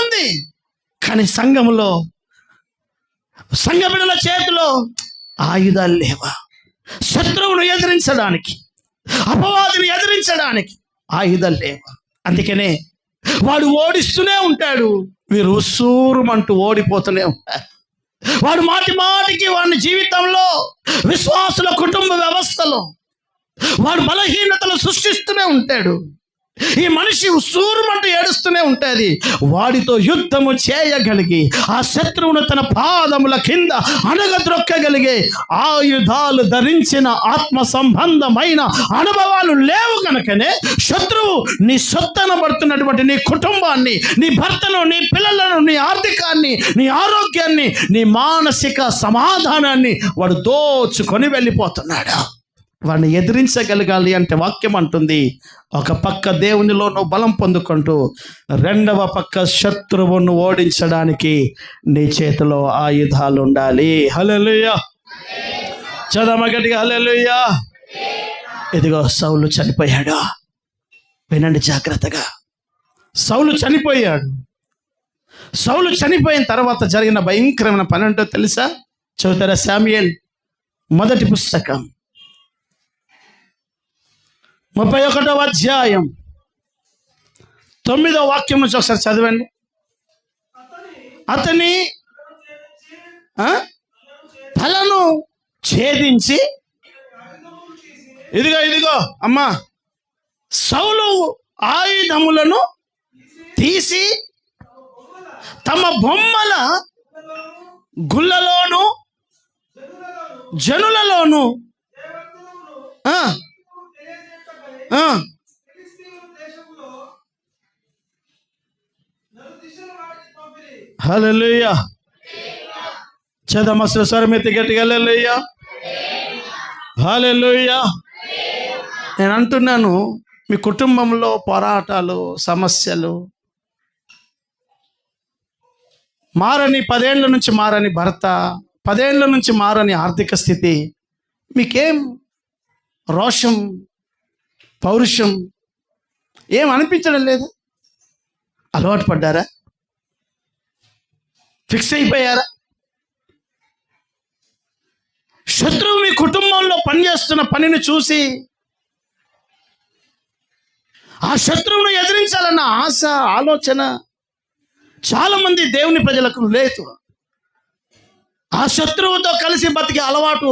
ఉంది. కానీ సంఘంలో సంఘ బిడ్డల చేతిలో ఆయుధాలు లేవా? శత్రువును ఎదిరించడానికి, అపవాదిని ఎదిరించడానికి ఆయుధాలు లేవా? అందుకనే వాడు ఓడిస్తూనే ఉంటాడు, వీరు ఉస్సూరుమంటూ ఓడిపోతూనే ఉంటారు. వాడు మాటికి వాడి జీవితంలో, విశ్వాసుల కుటుంబ వ్యవస్థలో వాడు బలహీనతలు సృష్టిస్తూనే ఉంటాడు. ఈ మనిషి ఉస్సూరుమంటూ ఏడుస్తూనే ఉంటుంది. వాడితో యుద్ధము చేయగలిగి ఆ శత్రువును తన పాదముల కింద అణగద్రొక్కగలిగే ఆయుధాలు ధరించిన ఆత్మ సంబంధమైన అనుభవాలు లేవు కనుకనే శత్రువు నీ సొత్తనబడుతున్నటువంటి నీ కుటుంబాన్ని, నీ భర్తను, నీ పిల్లలను, నీ ఆర్థికాన్ని, నీ ఆరోగ్యాన్ని, నీ మానసిక సమాధానాన్ని వాడు దోచుకొని వెళ్ళిపోతున్నాడు. వాడిని ఎదిరించగలగాలి అంటే వాక్యం అంటుంది, ఒక పక్క దేవునిలో నువ్వు బలం పొందుకుంటూ రెండవ పక్క శత్రువును ఓడించడానికి నీ చేతిలో ఆయుధాలు ఉండాలి. హల్లెలూయా, చదవగట్టిగా హల్లెలూయా. ఇదిగో సౌలు చనిపోయాడు. వినండి జాగ్రత్తగా. సౌలు చనిపోయాడు. సౌలు చనిపోయిన తర్వాత జరిగిన భయంకరమైన పని ఏంటో తెలుసా? చదువుతారా? శామ్యూయేలు మొదటి పుస్తకం 31వ అధ్యాయం 9వ వాక్యం నుంచి ఒకసారి చదవండి. అతని తలను ఛేదించి, ఇదిగో అమ్మా, సౌలు ఆయుధములను తీసి తమ బొమ్మల గుళ్ళలోను జనులలోను హల్లెలూయా. చదమస్సు స్వరమెత్తి గట్టిగా హల్లెలూయా, హల్లెలూయా. నేను అంటున్నాను, మీ కుటుంబంలో పోరాటాలు, సమస్యలు, మారని 10 ఏళ్ళ నుంచి మారని భర్త, 10 ఏళ్ళ నుంచి మారని ఆర్థిక స్థితి, మీకేం రోషం, పౌరుషం ఏం అనిపించడం లేదు? అలవాటు పడ్డారా? ఫిక్స్ అయిపోయారా? శత్రువు మీ కుటుంబంలో పనిచేస్తున్న పనిని చూసి ఆ శత్రువును ఎదిరించాలన్న ఆశ, ఆలోచన చాలామంది దేవుని ప్రజలకు లేదు. ఆ శత్రువుతో కలిసి బతికే అలవాటు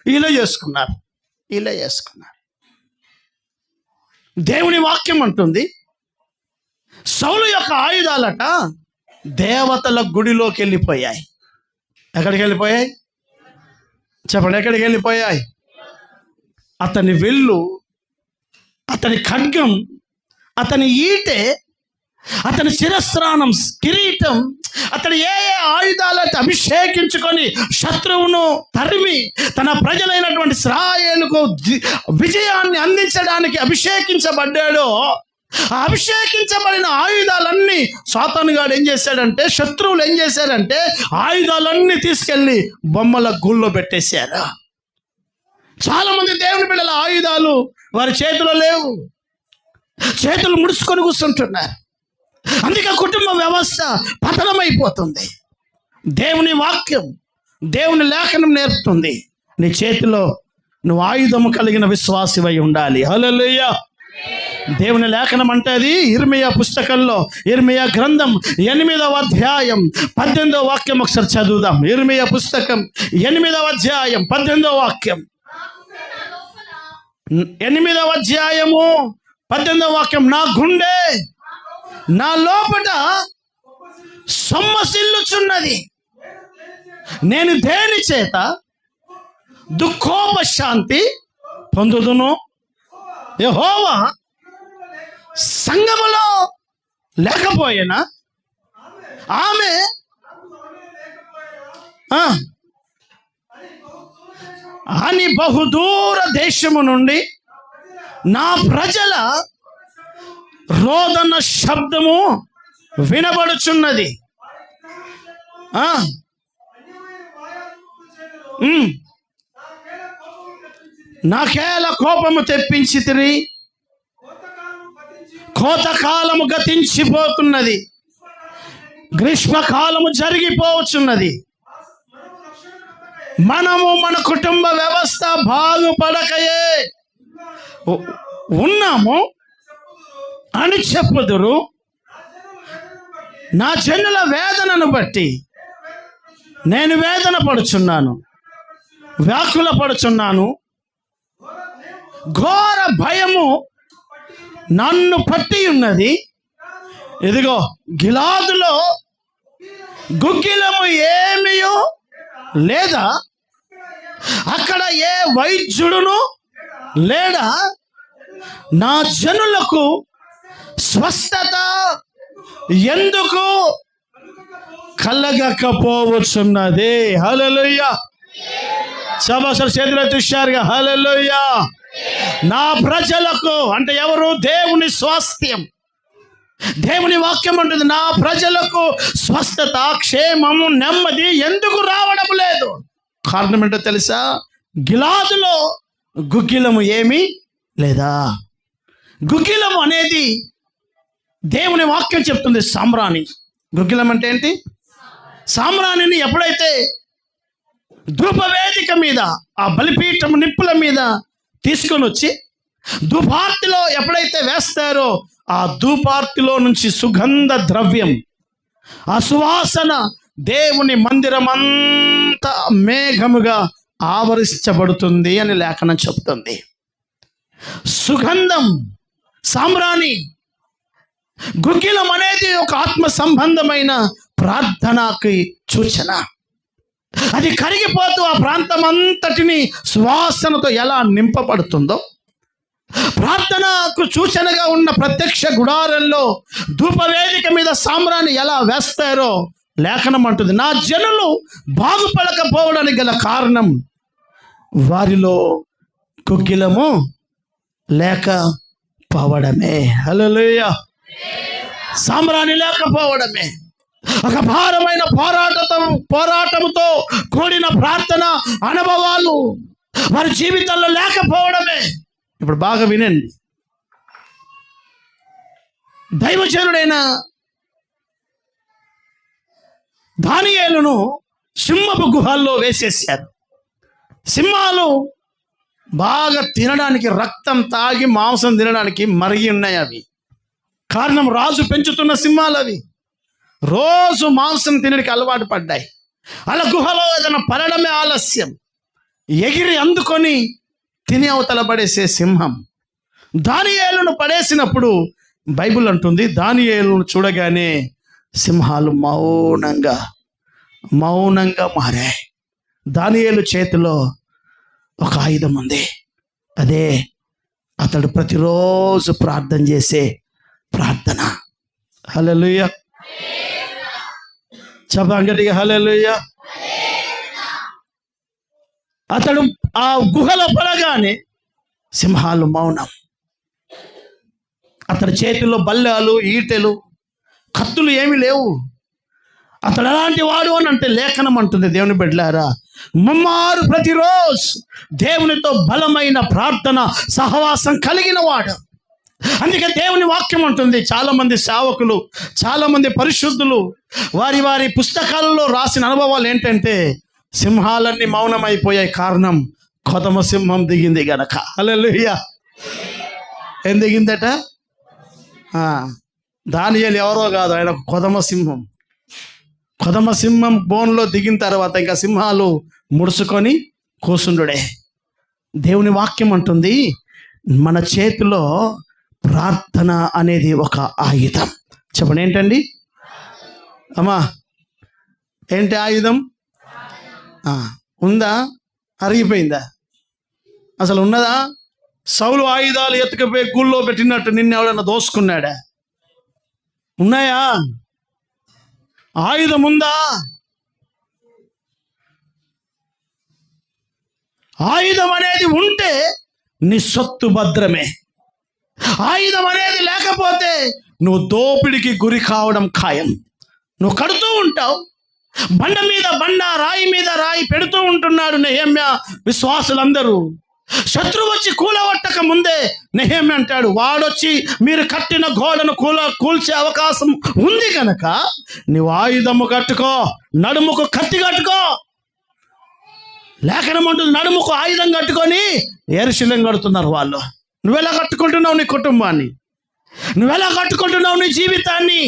ఇలా చేసుకున్నారు. దేవుని వాక్యం అంటుంది, సౌలు యొక్క ఆయుధాలట దేవతల గుడిలోకి వెళ్ళిపోయాయి. ఎక్కడికి వెళ్ళిపోయాయి? చెప్పండి, ఎక్కడికి వెళ్ళిపోయాయి? అతని విల్లు, అతని ఖడ్గం, అతని ఈటె, అతని శిరస్త్రాణం, కిరీటం, అతడు ఏ ఆయుధాలతో అభిషేకించుకొని శత్రువును తరిమి తన ప్రజలైనటువంటి ఇశ్రాయేలుకు విజయాన్ని అందించడానికి అభిషేకించబడ్డాడో, ఆ అభిషేకించబడిన ఆయుధాలన్నీ సాతానుగాడు ఏం చేశాడంటే, శత్రువులు ఏం చేశారంటే ఆయుధాలన్నీ తీసుకెళ్ళి బొమ్మల గుళ్ళో పెట్టేశారు. చాలా మంది దేవుని బిడ్డల ఆయుధాలు వారి చేతిలో లేవు, చేతులు ముడుచుకొని కూర్చుంటున్నారు. అందుకే కుటుంబ వ్యవస్థ పతనమైపోతుంది. దేవుని వాక్యం, దేవుని లేఖనం నేర్పుతుంది, నీ చేతిలో నువ్వు ఆయుధము కలిగిన విశ్వాసివై ఉండాలి. హల్లెలూయా. దేవుని లేఖనం అంటే అది ఇర్మియా పుస్తకంలో, ఇర్మియా గ్రంథం 8వ అధ్యాయం 18వ వాక్యం ఒకసారి చదువుదాం. ఇర్మియా పుస్తకం 8వ అధ్యాయం 18వ వాక్యం. 8వ అధ్యాయము 18వ వాక్యం. నా గుండె నా లోపట సొమ్మసిల్లుచున్నది, నేను దేని చేత దుఃఖోపశాంతి పొందుదును? యెహోవా సంఘములో లేకపోయినా, ఆమె అని బహుదూర దేశము నుండి నా ప్రజల రోదన శబ్దము వినబడుచున్నది. నాకేల కోపము తెప్పించి తిరిగి కోతకాలము గతించిపోతున్నది, గ్రీష్మకాలము జరిగిపోవచ్చున్నది. మనము మన కుటుంబ వ్యవస్థ బాగుపడకయే ఉన్నాము అని చెప్పుదురు. నా జనుల వేదనను బట్టి నేను వేదన పడుచున్నాను, వ్యాకుల పడుచున్నాను. ఘోర భయము నన్ను పట్టి ఉన్నది. ఇదిగో గిలాదులో గుగ్గిలము ఏమీయో లేదా, అక్కడ ఏ వైద్యుడును లేడా, నా జనులకు స్వస్థత ఎందుకు కలగకపోవచ్చున్నది? హల్లెలూయా. సభసలు చేతులు చూశారుగా. హల్లెలూయా. నా ప్రజలకు అంటే ఎవరు? దేవుని స్వాస్థ్యం. దేవుని వాక్యం ఉంటుంది, నా ప్రజలకు స్వస్థత, క్షేమము, నెమ్మది ఎందుకు రావడం లేదు? కారణం ఏంటో తెలుసా? గిలాదులో గుగ్గిలము ఏమీ లేదా. గుగ్గిలము అనేది దేవుని వాక్యం చెప్తుంది సామ్రాణి. గుగ్గిలం అంటే ఏంటి? సామ్రాణిని ఎప్పుడైతే ధూపవేదిక మీద, ఆ బలిపీఠం నిప్పుల మీద తీసుకొని వచ్చి ధూపార్తిలో ఎప్పుడైతే వేస్తారో, ఆ ధూపార్తిలో నుంచి సుగంధ ద్రవ్యం, ఆ సువాసన దేవుని మందిరం అంతా మేఘముగా ఆవరించబడుతుంది అని లేఖనం చెప్తుంది. సుగంధం, సామ్రాణి. గుగ్గిలం అనేది ఒక ఆత్మ సంబంధమైన ప్రార్థనకి సూచన. అది కరిగిపోతూ ఆ ప్రాంతం అంతటిని సువాసనతో ఎలా నింపబడుతుందో, ప్రార్థనకు సూచనగా ఉన్న ప్రత్యక్ష గుడారంలో ధూపవేదిక మీద సామ్రాన్ని ఎలా వేస్తారో లేఖనం అంటుంది. నా జనులు బాగుపడకపోవడానికి గల కారణం వారిలో గుగ్గిలము లేకపోవడమే. హల్లెలూయా. సామ్రాణి లేకపోవడమే. ఒక భారమైన పోరాటంతో కూడిన ప్రార్థన అనుభవాలు వారి జీవితంలో లేకపోవడమే. ఇప్పుడు బాగా వినండి. దైవజనుడైన దానియేలును సింహపు గుహల్లో వేసేసారు. సింహాలు బాగా తినడానికి, రక్తం తాగి మాంసం తినడానికి మరిగి ఉన్నాయి అవి. కారణం రాజు పెంచుతున్న సింహాలు అవి. రోజు మాంసం తినడానికి అలవాటు పడ్డాయి. అలా గుహలో ఏదైనా పడడమే ఆలస్యం, ఎగిరి అందుకొని తిని అవతల పడేసే సింహం దానియేలును పడేసినప్పుడు బైబిల్ అంటుంది, దానియేలును చూడగానే సింహాలు మౌనంగా మారాయి. దానియేలు చేతిలో ఒక ఆయుధం ఉంది. అదే అతడు ప్రతిరోజు ప్రార్థన చేసే ప్రార్థన. హల్లెలూయా. చెప్పండి హల్లెలూయా. అతడు ఆ గుహలో పడగానే సింహాలు మౌనం. అతడి చేతిలో బల్లాలు, ఈటెలు, కత్తులు ఏమీ లేవు. అతడు ఎలాంటి వాడు అని అంటే లేఖనం అంటుంది, దేవుని బిడ్డలారా, ముమ్మారు ప్రతిరోజు దేవునితో బలమైన ప్రార్థన సహవాసం కలిగిన వాడు. అందుకే దేవుని వాక్యం ఉంటుంది, చాలామంది సేవకులు, చాలామంది పరిశుద్ధులు వారి పుస్తకాలలో రాసిన అనుభవాలు ఏంటంటే సింహాలన్నీ మౌనమైపోయాయి. కారణం కొదమ సింహం దిగింది గనక. హల్లెలూయా. ఏం దిగిందట? దానియేలు ఎవరో కాదు, ఆయన కొదమ సింహం. కొదమ సింహం బోన్లో దిగిన తర్వాత ఇంకా సింహాలు ముడుచుకొని కూసుండుడే. దేవుని వాక్యం అంటుంది, మన చేతిలో ప్రార్థన అనేది ఒక ఆయుధం. చెప్పండి, ఏంటండి అమ్మా? ఏంటి ఆయుధం? ఉందా? అరిగిపోయిందా? అసలు ఉన్నదా? సౌలు ఆయుధాలు ఎత్తుకుపోయి గుళ్ళో పెట్టినట్టు నిన్ను ఎవడన్నా దోసుకున్నాడా? ఉన్నాయా? ఆయుధం ఉందా? ఆయుధం అనేది ఉంటే నీ సొత్తు భద్రమే. ఆయుధం అనేది లేకపోతే నువ్వు దోపిడికి గురి కావడం ఖాయం. నువ్వు కడుతూ ఉంటావు, బండ మీద బండ, రాయి మీద రాయి పెడుతూ ఉంటున్నాడు నెహెమ్యా. విశ్వాసులందరూ శత్రువు వచ్చి కూలగొట్టక ముందే నెహెమ్యా అంటాడు, వాడొచ్చి మీరు కట్టిన గోడను కూల్చే అవకాశం ఉంది కనుక నువ్వు ఆయుధము కట్టుకో, నడుముకు కత్తి కట్టుకో. లేఖనం అంటుంది, నడుముకు ఆయుధం కట్టుకొని యెరూషలేం కడుతున్నారు వాళ్ళు. నువ్వెలా కట్టుకుంటున్నావు నీ కుటుంబాన్ని? నువ్వెలా కట్టుకుంటున్నావు నీ జీవితాన్ని?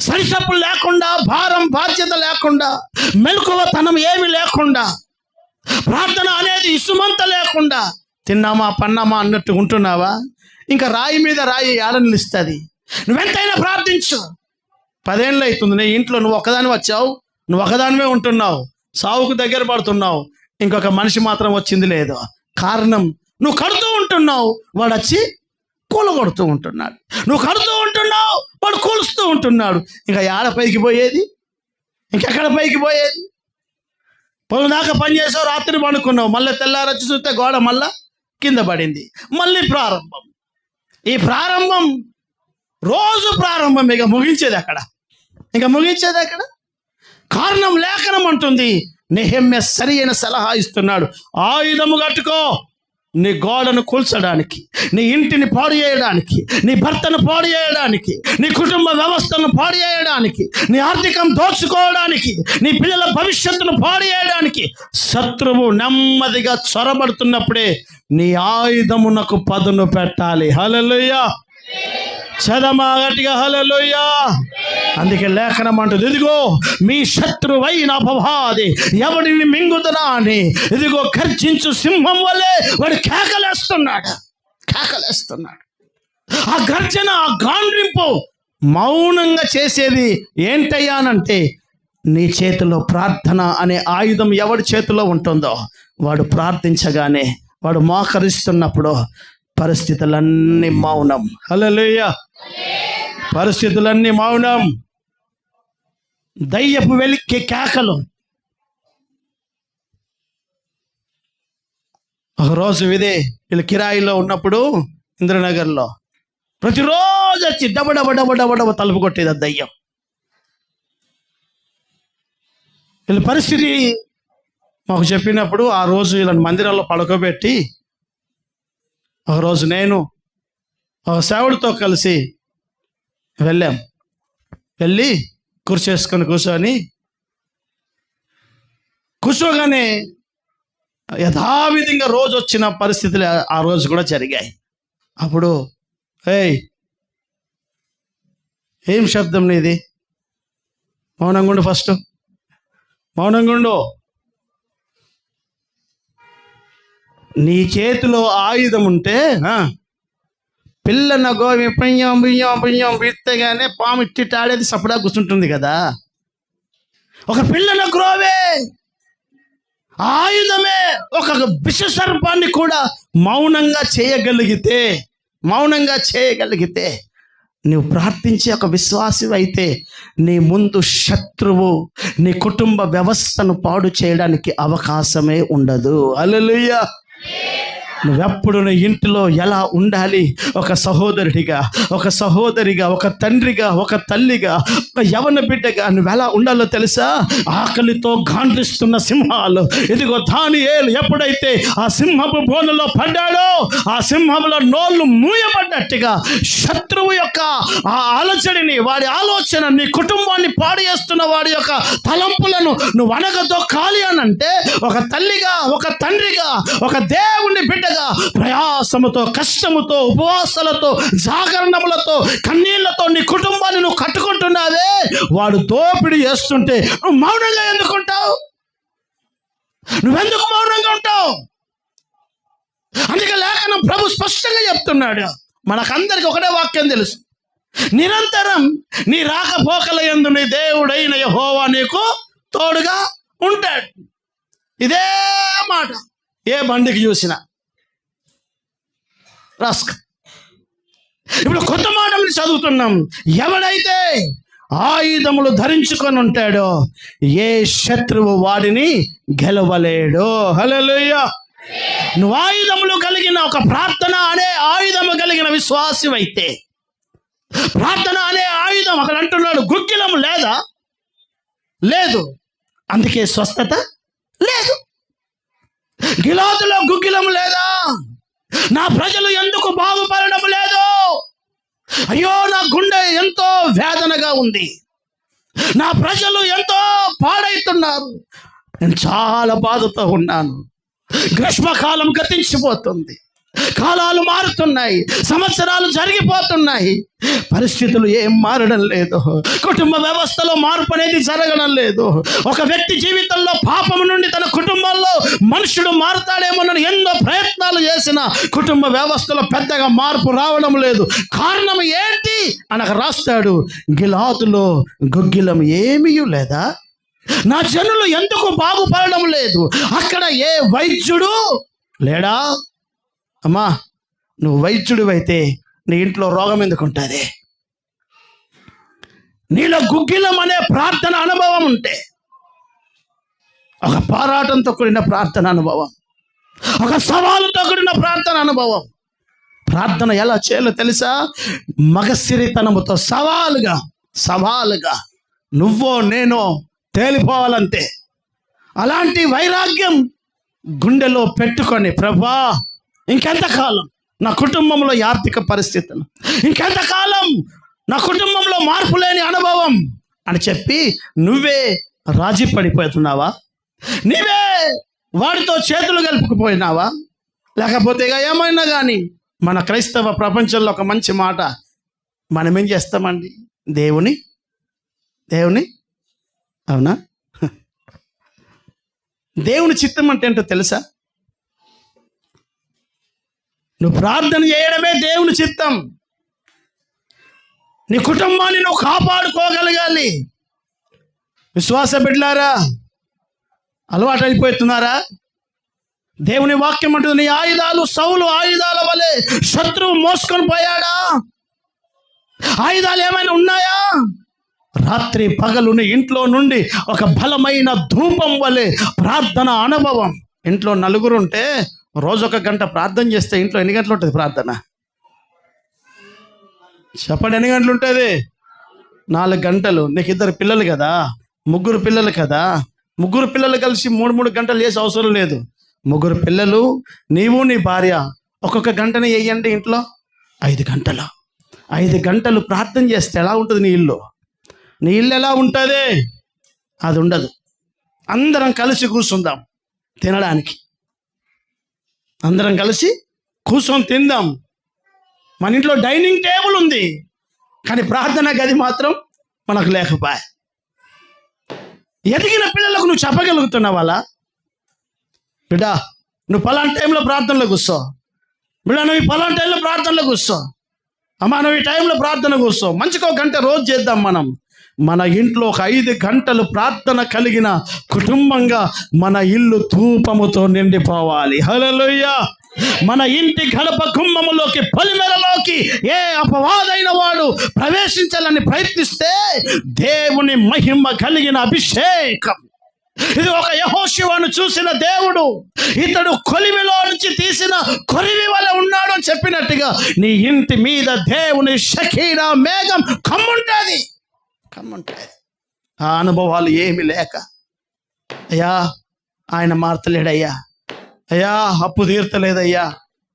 సరిసప్పులు లేకుండా, భారం బాధ్యత లేకుండా, మెలకువతనం ఏమి లేకుండా, ప్రార్థన అనేది ఇసుమంత లేకుండా, తిన్నామా పన్నామా అన్నట్టు ఉంటున్నావా? ఇంకా రాయి మీద రాయి ఏడ నిలుస్తుంది? నువ్వెంతైనా ప్రార్థించు. 10 ఏళ్ళు అవుతుంది నీ ఇంట్లో నువ్వు ఒకదాని వచ్చావు, నువ్వు ఒకదానివే ఉంటున్నావు, సావుకు దగ్గర పడుతున్నావు, ఇంకొక మనిషి మాత్రం వచ్చింది లేదు. కారణం, నువ్వు కడుతూ ఉంటున్నావు, వాడు వచ్చి కూలగొడుతూ ఉంటున్నాడు. నువ్వు కడుతూ ఉంటున్నావు, వాడు కూలుస్తూ ఉంటున్నాడు. ఇంకా ఏడ పైకి పోయేది? ఇంకెక్కడ పైకి పోయేది? పొలం దాకా పని చేసావు, రాత్రి పడుకున్నావు, మళ్ళీ తెల్లారొచ్చి చూస్తే గోడ మళ్ళా కింద పడింది. మళ్ళీ ప్రారంభం. ఈ ప్రారంభం రోజు ప్రారంభం. ఇక ముగించేది అక్కడ, ఇంకా ముగించేది అక్కడ. కారణం, లేఖనం అంటుంది, నెహెమ్యా సరి అయిన సలహా ఇస్తున్నాడు. ఆయుధము కట్టుకో, నీ గోడను కూల్చడానికి, నీ ఇంటిని పాడు చేయడానికి, నీ భర్తను పాడు చేయడానికి, నీ కుటుంబ వ్యవస్థను పాడు చేయడానికి, నీ ఆర్థికం దోచుకోవడానికి, నీ పిల్లల భవిష్యత్తును పాడు చేయడానికి శత్రువు నెమ్మదిగా చొరబడుతున్నప్పుడే నీ ఆయుధమునకు పదును పెట్టాలి. హల్లెలూయా. చదమా గట్టిగా హల్లెలూయా. అందుకే లేఖనం అంటుంది, ఇదిగో మీ శత్రువైన అపవాది ఎవడిని మింగుతున్నా అని, ఇదిగో గర్జించు సింహం వల్లే వాడు కేకలేస్తున్నాడు. ఆ గర్జన, ఆ గాండ్రింపు మౌనంగా చేసేది ఏంటయ్యానంటే, నీ చేతిలో ప్రార్థన అనే ఆయుధం ఎవడి చేతిలో ఉంటుందో వాడు ప్రార్థించగానే, వాడు మోకరిస్తున్నప్పుడు పరిస్థితులన్నీ మౌనం. హల్లెలూయా. పరిస్థితులన్నీ మౌనం. దయ్యపు వెలికి కేకలు. ఒకరోజు వీళ్ళు కిరాయిలో ఉన్నప్పుడు ఇంద్రనగర్లో ప్రతిరోజు వచ్చి డబ తలుపు కొట్టేది ఆ దయ్యం. వీళ్ళ పరిస్థితి మాకు చెప్పినప్పుడు ఆ రోజు వీళ్ళని మందిరంలో పడుకోబెట్టి, ఒకరోజు నేను ఒక సేవడితో కలిసి వెళ్ళి కూర్చోగానే యథావిధంగా రోజు వచ్చిన పరిస్థితులు ఆ రోజు కూడా జరిగాయి. అప్పుడు ఏం శబ్దం నీది? మౌనంగా ఉండు, ఫస్ట్ మౌనంగా ఉండు. నీ చేతిలో ఆయుధం ఉంటే పిల్లన గోవి పుణ్యం బియ్యం బియ్యం విత్తగానే పాము ఇట్టిటాడేది సపడా కూర్చుంటుంది కదా. ఒక పిల్లన గ్రోవే ఆయుధమే ఒక విషసర్పాన్ని కూడా మౌనంగా చేయగలిగితే నువ్వు ప్రార్థించే ఒక విశ్వాసి అయితే నీ ముందు శత్రువు నీ కుటుంబ వ్యవస్థను పాడు చేయడానికి అవకాశమే ఉండదు. హల్లెలూయా. నువ్వెప్పుడు నీ ఇంటిలో ఎలా ఉండాలి? ఒక సహోదరుడిగా, ఒక సహోదరిగా, ఒక తండ్రిగా, ఒక తల్లిగా, ఒక యవన బిడ్డగా నువ్వెలా ఉండాలో తెలుసా? ఆకలితో గాండ్రిస్తున్న సింహాలు, ఇదిగో దానియేలు ఎప్పుడైతే ఆ సింహపు బోనులో పడ్డాడో ఆ సింహంలో నోళ్ళు మూయబడ్డట్టుగా శత్రువు యొక్క ఆ అలజడిని, వాడి ఆలోచన, నీ కుటుంబాన్ని పాడు చేస్తున్న వాడి యొక్క తలంపులను నువ్వు అనగదొక్కాలి అని అంటే ఒక తల్లిగా, ఒక తండ్రిగా, ఒక దేవుని బిడ్డగా ప్రయాసముతో, కష్టముతో, ఉపవాసాలతో, జాగరణములతో, కన్నీళ్లతో నీ కుటుంబాన్ని నువ్వు కట్టుకుంటున్నావే. వాడు దోపిడీ చేస్తుంటే నువ్వు మౌనంగా ఎందుకుంటావు? నువ్వెందుకు మౌనంగా ఉంటావు? అందుకే లేఖనం ప్రభు స్పష్టంగా చెప్తున్నాడు. మనకందరికి ఒకటే వాక్యం తెలుసు, నిరంతరం నీ రాకపోకల యందు నీ దేవుడైన యెహోవా నీకు తోడుగా ఉంటాడు. ఇదే మాట ఏ బండికి చూసినా రాస్క. ఇప్పుడు కొత్త మాటలు చదువుతున్నాం. ఎవడైతే ఆయుధములు ధరించుకొని ఉంటాడో ఏ శత్రువు వాడిని గెలవలేడు. హల్లెలూయా. నువ్వు ఆయుధములు కలిగిన, ఒక ప్రార్థన అనే ఆయుధము కలిగిన విశ్వాసం అయితే, ప్రార్థన అనే ఆయుధం అక్కడ అంటున్నాడు, గుగ్గిలం లేదా? లేదు. అందుకే స్వస్థత లేదు. గిలాదులో గుగ్గిలం లేదా? నా ప్రజలు ఎందుకు బాగుపడడం లేదు? అయ్యో, నా గుండె ఎంతో వేదనగా ఉంది, నా ప్రజలు ఎంతో పాడైతున్నారు, నేను చాలా బాధతో ఉన్నాను. గ్రీష్మకాలం గతించిపోతుంది, కాలాలు మారుతున్నాయి, సంవత్సరాలు జరిగిపోతున్నాయి, పరిస్థితులు ఏం మారడం లేదు, కుటుంబ వ్యవస్థలో మార్పు అనేది జరగడం లేదు. ఒక వ్యక్తి జీవితంలో పాపము నుండి తన కుటుంబంలో మనుషుడు మారుతాడేమోనని ఎన్నో ప్రయత్నాలు చేసిన కుటుంబ వ్యవస్థలో పెద్దగా మార్పు రావడం లేదు. కారణం ఏంటి అనగా రాస్తాడు, గిలాదులో గుగ్గిలం ఏమీ లేదా? నా జనులు ఎందుకు బాగుపడడం లేదు? అక్కడ ఏ వైద్యుడు లేడా? అమ్మా, నువ్వు వైద్యుడు అయితే నీ ఇంట్లో రోగం ఎందుకు ఉంటుంది? నీలో గుగ్గిలం అనే ప్రార్థన అనుభవం ఉంటే, ఒక పోరాటంతో కూడిన ప్రార్థన అనుభవం, ఒక సవాలుతో కూడిన ప్రార్థన అనుభవం. ప్రార్థన ఎలా చేయాలో తెలుసా? మగసిరితనముతో సవాలుగా నువ్వో నేనో తేలిపోవాలంతే. అలాంటి వైరాగ్యం గుండెలో పెట్టుకొని, ప్రభా ఇంకెంతకాలం నా కుటుంబంలో ఈ ఆర్థిక పరిస్థితులు, ఇంకెంతకాలం నా కుటుంబంలో మార్పు లేని అనుభవం అని చెప్పి నువ్వే రాజీ పడిపోతున్నావా? నీవే వాడితో చేతులు కలుపుకుపోయినావా? లేకపోతే ఇక ఏమైనా కానీ మన క్రైస్తవ ప్రపంచంలో ఒక మంచి మాట, మనం ఏం చేస్తామండి? దేవుని అవునా? దేవుని చిత్తం అంటే ఏంటో తెలుసా? నువ్వు ప్రార్థన చేయడమే దేవుని చిత్తం. నీ కుటుంబాన్ని నువ్వు కాపాడుకోగలగాలి. విశ్వాస బిడ్డలారా, అలవాటు అయిపోతున్నారా? దేవుని వాక్యం అంటుంది, నీ ఆయుధాలు సౌలు ఆయుధాల వలె శత్రువు మోసుకొని పోయాడా? ఆయుధాలు ఏమైనా ఉన్నాయా? రాత్రి పగలు నీ ఇంట్లో నుండి ఒక బలమైన ధూపం వలె ప్రార్థన అనుభవం. ఇంట్లో నలుగురు ఉంటే రోజు 1 గంట ప్రార్థన చేస్తే ఇంట్లో ఎన్ని గంటలు ఉంటుంది ప్రార్థన? చెప్పండి, ఎన్ని గంటలు ఉంటుంది? 4 గంటలు. నీకు 2 పిల్లలు కదా, 3 పిల్లలు కదా, 3 పిల్లలు కలిసి 3 గంటలు చేసే అవసరం లేదు. 3 పిల్లలు, నీవు నీ భార్య ఒక్కొక్క గంటనే వేయండి ఇంట్లో. 5 గంటలు. 5 గంటలు ప్రార్థన చేస్తే ఎలా ఉంటుంది నీ ఇల్లు? నీ ఇల్లు ఎలా ఉంటుంది? అది ఉండదు. అందరం కలిసి కూర్చుందాం తినడానికి, అందరం కలిసి కూర్చొని తిందాం. మన ఇంట్లో డైనింగ్ టేబుల్ ఉంది, కానీ ప్రార్థన గది మాత్రం మనకు లేకపోయా. ఎదిగిన పిల్లలకు నువ్వు చెప్పగలుగుతున్నావు అలా, బిడ్డా నువ్వు పలాంటి టైంలో ప్రార్థనలో కూర్చో, బిడ్డా నువ్వు పలాంటి టైంలో ప్రార్థనలో కూర్చో, అమ్మా నువ్వు ఈ టైంలో ప్రార్థన కూర్చో. మంచిగా 1 గంట రోజు చేద్దాం. మన ఇంట్లో ఒక 5 గంటలు ప్రార్థన కలిగిన కుటుంబంగా మన ఇల్లు ధూపముతో నిండిపోవాలి. హల్లెలూయా. మన ఇంటి గడప గుమ్మములోకి, పొలిమేరలోకి ఏ అపవాదైన వాడు ప్రవేశించాలని ప్రయత్నిస్తే దేవుని మహిమ కలిగిన అభిషేకం. ఇది ఒక యెహోషువను చూసిన దేవుడు, ఇతడు కొలిమిలో నుంచి తీసిన కొరివి వల్ల ఉన్నాడు అని చెప్పినట్టుగా నీ ఇంటి మీద దేవుని షకీనా మేఘం కమ్ముంటుంది. ఆ అనుభవాలు ఏమి లేక, అయ్యా ఆయన మార్తలేడయ్యా, అయ్యా అప్పు తీర్తలేదయ్యా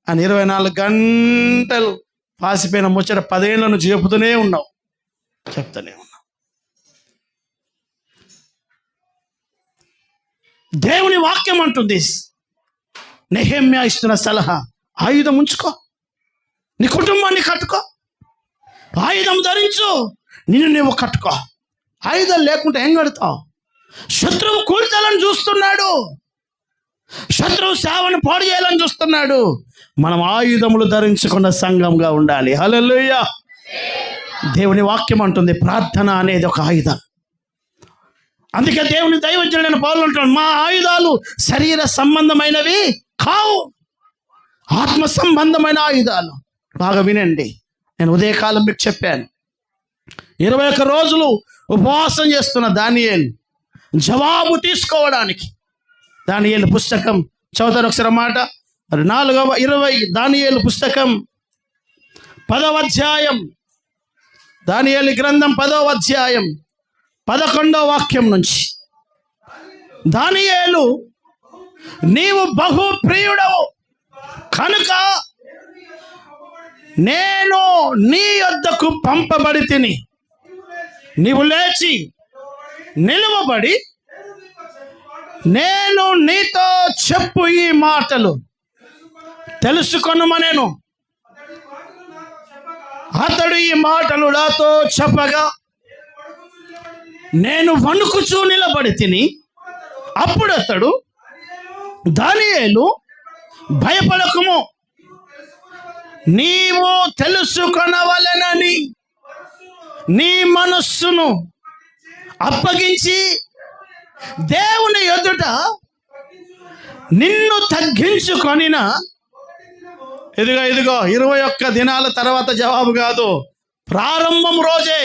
అని 24 గంటలు పాసిపోయిన ముచ్చట 10 ఏళ్ళ నుంచి చెబుతూనే ఉన్నావు, చెప్తూనే ఉన్నావు. దేవుని వాక్యం అంటుంది, నెహెమ్యా ఇస్తున్న సలహా, ఆయుధం ఉంచుకో, నీ కుటుంబాన్ని కట్టుకో, ఆయుధం ధరించు, నిన్ను నువ్వు కట్టుకో. ఆయుధం లేకుంటే ఏం కడతావు? శత్రువు కూల్చాలని చూస్తున్నాడు, శత్రువు సేవను పాడు చేయాలని చూస్తున్నాడు. మనం ఆయుధములు ధరించుకున్న సంఘంగా ఉండాలి. హల్లెలూయా. దేవుని వాక్యం అంటుంది ప్రార్థన అనేది ఒక ఆయుధం. అందుకే దేవుని దైవజనుడైన పౌలు అంటాడు, మా ఆయుధాలు శరీర సంబంధమైనవి కావు, ఆత్మ సంబంధమైన ఆయుధాలు. బాగా వినండి, నేను ఉదయకాలం మీకు చెప్పాను, 21 రోజులు ఉపవాసం చేస్తున్న దానియేలు జవాబు తీసుకోవడానికి. దానియేలు పుస్తకం చదువుతారు ఒకసారి మాట, 4:20 దానియేలు పుస్తకం 10వ అధ్యాయం, దానియేలు గ్రంథం 10వ అధ్యాయం 11వ వాక్యం నుంచి, దానియేలు నీవు బహు ప్రియుడవు కనుక నేను నీ యొద్దకు పంపబడి తిని, నీవు లేచి నిలువబడి నేను నీతో చెప్పు ఈ మాటలు తెలుసుకొనుమనెను. అతడు ఈ మాటలు నాతో చెప్పగా నేను వణుకుచూ నిలబడి తిని, అప్పుడు అతడు, దానియేలు భయపడకుము, నీవు తెలుసుకొనవలెనని నీ మనస్సును అప్పగించి దేవుని ఎదుట నిన్ను తగ్గించుకొనిన, ఇదిగో 21 దినాల తర్వాత జవాబు కాదు, ప్రారంభం రోజే,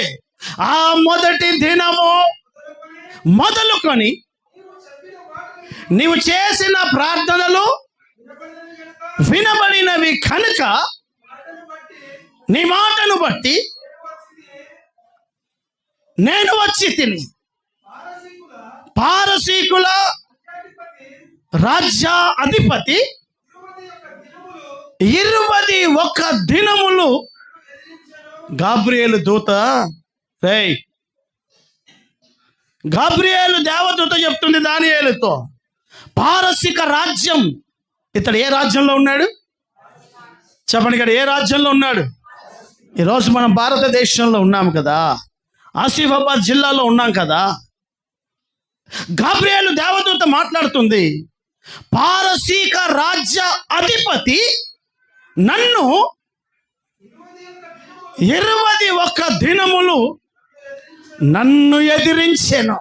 ఆ మొదటి దినము మొదలుకొని నీవు చేసిన ప్రార్థనలు వినబడినవి కనుక నీ మాటను బట్టి నేను వచ్చి తిని, పారసీకుల రాజ్య అధిపతి 21 దినములు. గాబ్రియేలు దూత, గాబ్రియేలు దేవదూత చెప్తుంది దానియేలుతో, పారసీక రాజ్యం. ఇతడు ఏ రాజ్యంలో ఉన్నాడు చెప్పండి, ఇక్కడ ఏ రాజ్యంలో ఉన్నాడు? ఈరోజు మనం భారతదేశంలో ఉన్నాము కదా, ఆసిఫాబాద్ జిల్లాలో ఉన్నాం కదా. గాబ్రియేలు దేవదూత మాట్లాడుతుంది, పారసీక రాజ్య అధిపతి నన్ను 21 దినములు నన్ను ఎదిరించెను.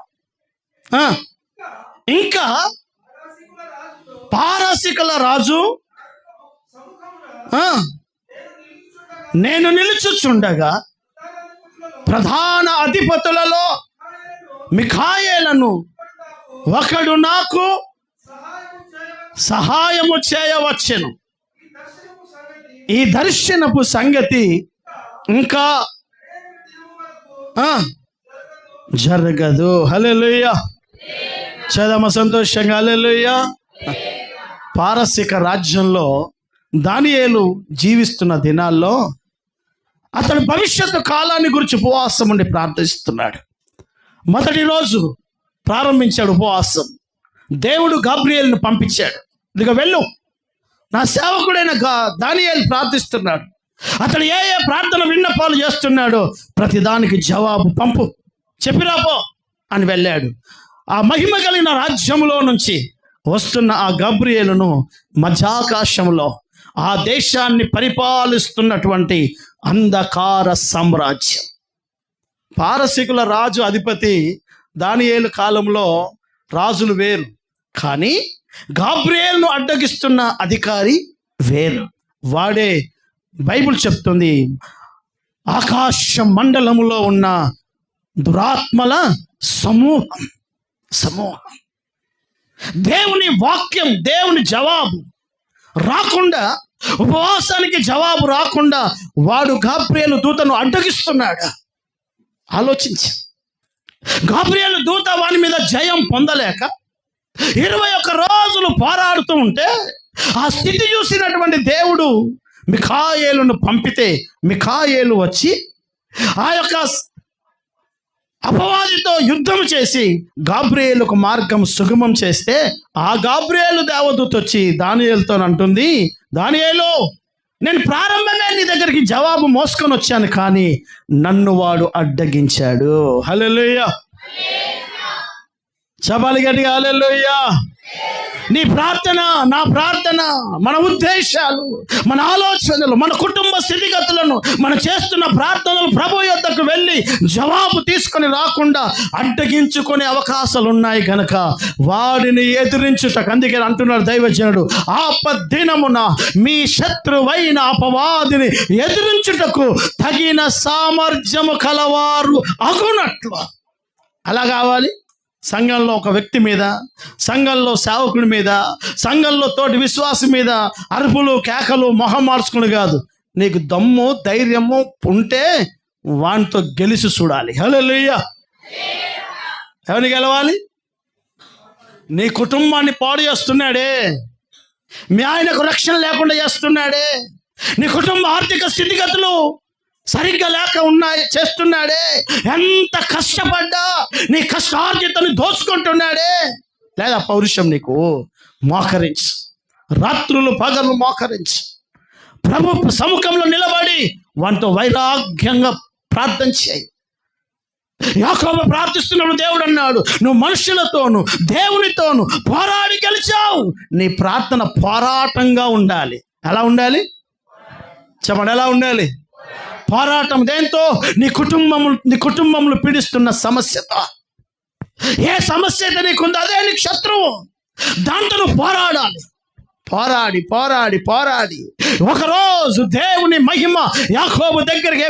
ఇంకా పారసీకుల రాజు నేను నిలుచుచుండగా ప్రధాన అధిపతులలో మిఖాయేలను ఒకడు నాకు సహాయము చేయవచ్చెను. ఈ దర్శనపు సంగతి ఇంకా జరగదు. హల్లెలూయా. చదమ సంతోషంగా హల్లెలూయా. పారసీక రాజ్యంలో దానియేలు జీవిస్తున్న దినాల్లో అతడు భవిష్యత్తు కాలాన్ని గురించి ఉపవాసం ఉండి ప్రార్థిస్తున్నాడు. మొదటి రోజు ప్రారంభించాడు ఉపవాసం. దేవుడు గాబ్రియేలును పంపించాడు, ఇదిగో వెళ్ళు, నా సేవకుడైన దానియేలు ప్రార్థిస్తున్నాడు, అతడు ఏ ఏ ప్రార్థన విన్నపాలు చేస్తున్నాడో ప్రతిదానికి జవాబు పంపు, చెప్పిరాపో అని వెళ్ళాడు. ఆ మహిమ కలిగిన రాజ్యంలో నుంచి వస్తున్న ఆ గాబ్రియేలును మధ్యాకాశంలో ఆ దేశాన్ని పరిపాలిస్తున్నటువంటి అంధకార సామ్రాజ్యం, పారసీకుల రాజు అధిపతి దానియేలు కాలంలో రాజులు వేరు, కానీ గాబ్రియేలును అడ్డగిస్తున్న అధికారి వేరు. వాడే బైబిల్ చెప్తుంది, ఆకాశ మండలములో ఉన్న దురాత్మల సమూహం. దేవుని వాక్యం, దేవుని జవాబు రాకుండా, ఉపవాసానికి జవాబు రాకుండా వాడు గాబ్రియేలు దూతను అడ్డగిస్తున్నాడు. ఆలోచించ, గాబ్రియేలు దూత వాని మీద జయం పొందలేక 21 రోజులు పోరాడుతూ ఉంటే ఆ స్థితి చూసినటువంటి దేవుడు మిఖాయేలును పంపితే మిఖాయేలు వచ్చి ఆ యొక్క అపవాదితో యుద్ధం చేసి గాబ్రియేలుకు మార్గం సుగమం చేస్తే ఆ గాబ్రియేలు దేవదూత వచ్చి దానియేలుతో అంటుంది, దానియేలు, నేను ప్రారంభంగా నీ దగ్గరికి జవాబు మోసుకొని వచ్చాను, కానీ నన్ను వాడు అడ్డగించాడు. హల్లెలూయా, చెప్పాలి గట్టిగా హల్లెలూయా. నీ ప్రార్థన, నా ప్రార్థన, మన ఉద్దేశాలు, మన ఆలోచనలు, మన కుటుంబ స్థితిగతులను, మనం చేస్తున్న ప్రార్థనలు ప్రభు యొద్దకు వెళ్ళి జవాబు తీసుకొని రాకుండా అడ్డగించుకునే అవకాశాలు ఉన్నాయి కనుక వాడిని ఎదిరించుటకు, అందుకే అంటున్నాడు దైవజనుడు, ఆపద్దినమున మీ శత్రువైన అపవాదిని ఎదిరించుటకు తగిన సామర్థ్యము కలవారు అగునట్లు. అలా కావాలి. సంఘంలో ఒక వ్యక్తి మీద, సంఘంలో సేవకుడి మీద, సంఘంలో తోటి విశ్వాసం మీద అరుపులు కేకలు మొహం మార్చుకుని కాదు. నీకు దమ్ము ధైర్యము ఉంటే వానితో గెలిచి చూడాలి. హల్లెలూయా. ఎవరిని గెలవాలి? నీ కుటుంబాన్ని పాడు చేస్తున్నాడే, మీ ఆయనకు రక్షణ లేకుండా చేస్తున్నాడే, నీ కుటుంబ ఆర్థిక స్థితిగతులు సరిగ్గా లేక చేస్తున్నాడే, ఎంత కష్టపడ్డా నీ కష్టార్జితను దోచుకుంటున్నాడే, లేదా పౌరుషం నీకు మోకరించి రాత్రులు పగలు మోకరించి ప్రభు సముఖంలో నిలబడి వాటితో వైరాగ్యంగా ప్రార్థన చేయి. యాకోబు ప్రార్థిస్తున్నాడు, దేవుడు అన్నాడు, నువ్వు మనుషులతోను దేవునితోను పోరాడి గెలిచావు. నీ ప్రార్థన పోరాటంగా ఉండాలి. ఎలా ఉండాలి చెప్పండి, ఎలా ఉండాలి? పోరాటం. దేంతో? నీ కుటుంబములు పీడిస్తున్న సమస్యతో. ఏ సమస్య అయితే నీకుందో అదే నీకు శత్రువు. దాంతో నువ్వు పోరాడాలి. పోరాడి ఒకరోజు దేవుని మహిమ యాకోబు దగ్గరికి,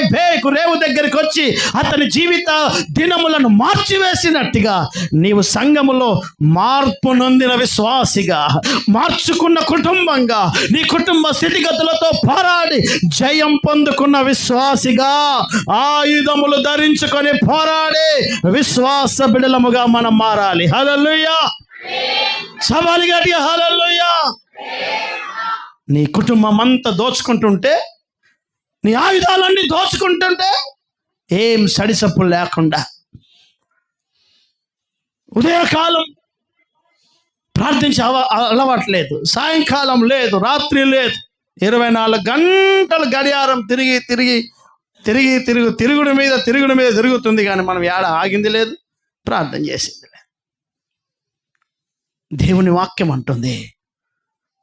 రేవు దగ్గరికి వచ్చి అతని జీవిత దినములను మార్చివేసినట్టుగా నీవు సంఘములో మార్పు నొందిన విశ్వాసిగా, మార్చుకున్న కుటుంబంగా, నీ కుటుంబ స్థితిగతులతో పోరాడి జయం పొందుకున్న విశ్వాసిగా, ఆయుధములు ధరించుకొని పోరాడే విశ్వాస బిడలముగా మనం మారాలి. హల్లెలూయా, సవాలు గట్టిగా హల్లెలూయా. నీ కుటుంబం అంతా దోచుకుంటుంటే, నీ ఆయుధాలన్నీ దోచుకుంటుంటే ఏం సడిసప్పు లేకుండా ఉదయకాలం ప్రార్థించే అలవాట్లేదు, సాయంకాలం లేదు, రాత్రి లేదు, 24 గంటలు గడియారం తిరుగుడు మీద తిరుగుతుంది, కానీ మనం ఏడ ఆగింది లేదు, ప్రార్థన చేసింది లేదు. దేవుని వాక్యం అంటుంది,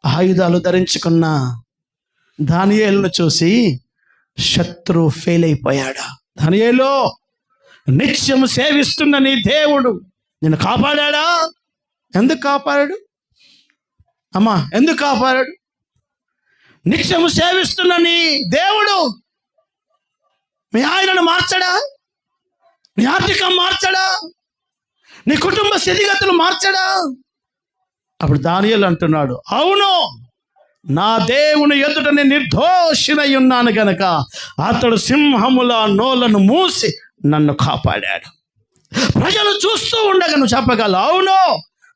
ఆయుధాలు ధరించుకున్న దానియేలును చూసి శత్రువు ఫెయిల్ అయిపోయాడు. దానియేలు, నిత్యము సేవిస్తున్న నీ దేవుడు నిన్ను కాపాడా? ఎందుకు కాపాడాడు అమ్మా? ఎందుకు కాపాడాడు? నిత్యము సేవిస్తున్న నీ దేవుడు మీ ఆయనను మార్చడా? నీ ఆర్థికం మార్చడా? నీ కుటుంబ స్థితిగతులు మార్చడా? అప్పుడు దానియేలు అంటున్నాడు, అవును, నా దేవుని ఎదుట నేను నిర్దోషినై ఉన్నాను గనక అతడు సింహముల నోలను మూసి నన్ను కాపాడాడు. ప్రజలు చూస్తూ ఉండగా నువ్వు చెప్పగలవు, అవును,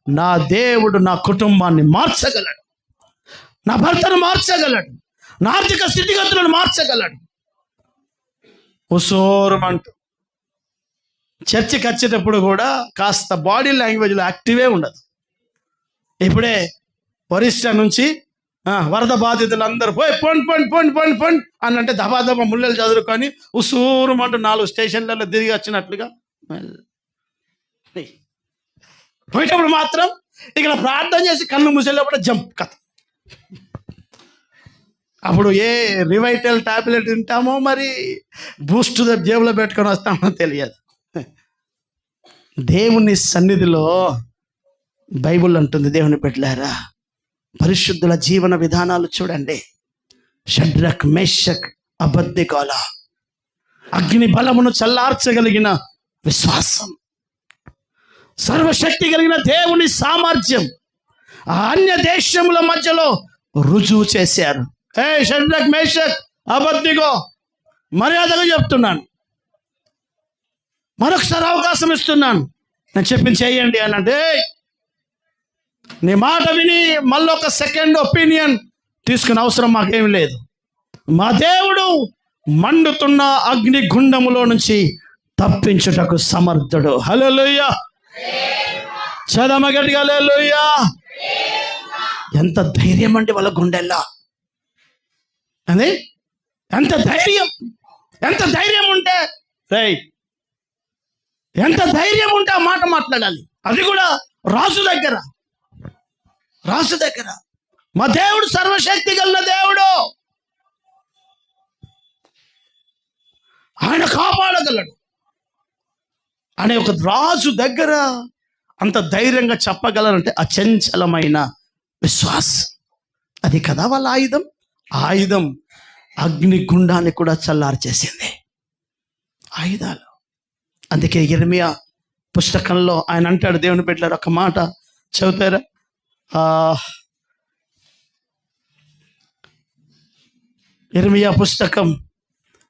నా దేవుడు నా కుటుంబాన్ని మార్చగలడు, నా భర్తను మార్చగలడు, నా ఆర్థిక స్థితిగతులను మార్చగలడు. ఉసోరమంటూ చర్చికి వచ్చేటప్పుడు కూడా కాస్త బాడీ లాంగ్వేజ్లో యాక్టివే ఉండదు. ఇప్పుడే ఒరిస్సా నుంచి వరద బాధితులు అందరూ పోయి పొండి అని అంటే దబాదబా ముళ్ళలు చదువుకొని ఉసూరుమంటూ 4 స్టేషన్లలో తిరిగి వచ్చినట్లుగా పోయేటప్పుడు మాత్రం ఇక్కడ ప్రార్థన చేసి కన్ను మూసేటప్పుడు జంప్ కథ. అప్పుడు ఏ రివైటల్ టాబ్లెట్ తింటామో, మరి బూస్ట్ జేబులో పెట్టుకొని వస్తామో తెలియదు. దేవుని సన్నిధిలో బైబుల్ అంటుంది, దేవుని బిడ్డలారా, పరిశుద్ధుల జీవన విధానాలు చూడండి. షడ్రక్, మేషక్, అబద్దెగోల, అగ్ని బలమును చల్లార్చగలిగిన విశ్వాసం, సర్వశక్తి కలిగిన దేవుని సామర్థ్యం ఆ అన్య దేశముల మధ్యలో రుజువు చేశారు. షడ్రక్, మేషక్, అబద్దెగో, మర్యాదగా చెప్తున్నాను, మరొకసారి అవకాశం ఇస్తున్నాను, నేను చెప్పింది చేయండి అని అంటే నీ మాట విని మళ్ళీ ఒక సెకండ్ ఒపీనియన్ తీసుకునే అవసరం మాకేం లేదు. మా దేవుడు మండుతున్న అగ్ని గుండములో నుంచి తప్పించుటకు సమర్థుడు. హల్లెలూయా. చదమ గట్టిగా హల్లెలూయా. ఎంత ధైర్యం అండి వాళ్ళ గుండెల్లో. అదే ఎంత ధైర్యం, ఎంత ధైర్యం ఉంటే ఎంత ధైర్యం ఉంటే ఆ మాట మాట్లాడాలి. అది కూడా రాజు దగ్గర. రాజు దగ్గర మా దేవుడు సర్వశక్తి గల దేవుడు, ఆయన కాపాడగలడు అనే ఒక రాజు దగ్గర అంత ధైర్యంగా చెప్పగలరంటే అచంచలమైన విశ్వాసం. అది కదా వాళ్ళ ఆయుధం. ఆయుధం అగ్నిగుండాన్ని కూడా చల్లార్చేసింది. ఆయుధాలు. అందుకే యిర్మీయా పుస్తకంలో ఆయన అంటాడు, దేవుని బిడ్డలారా ఒక మాట చదువుతారా? యిర్మీయా పుస్తకం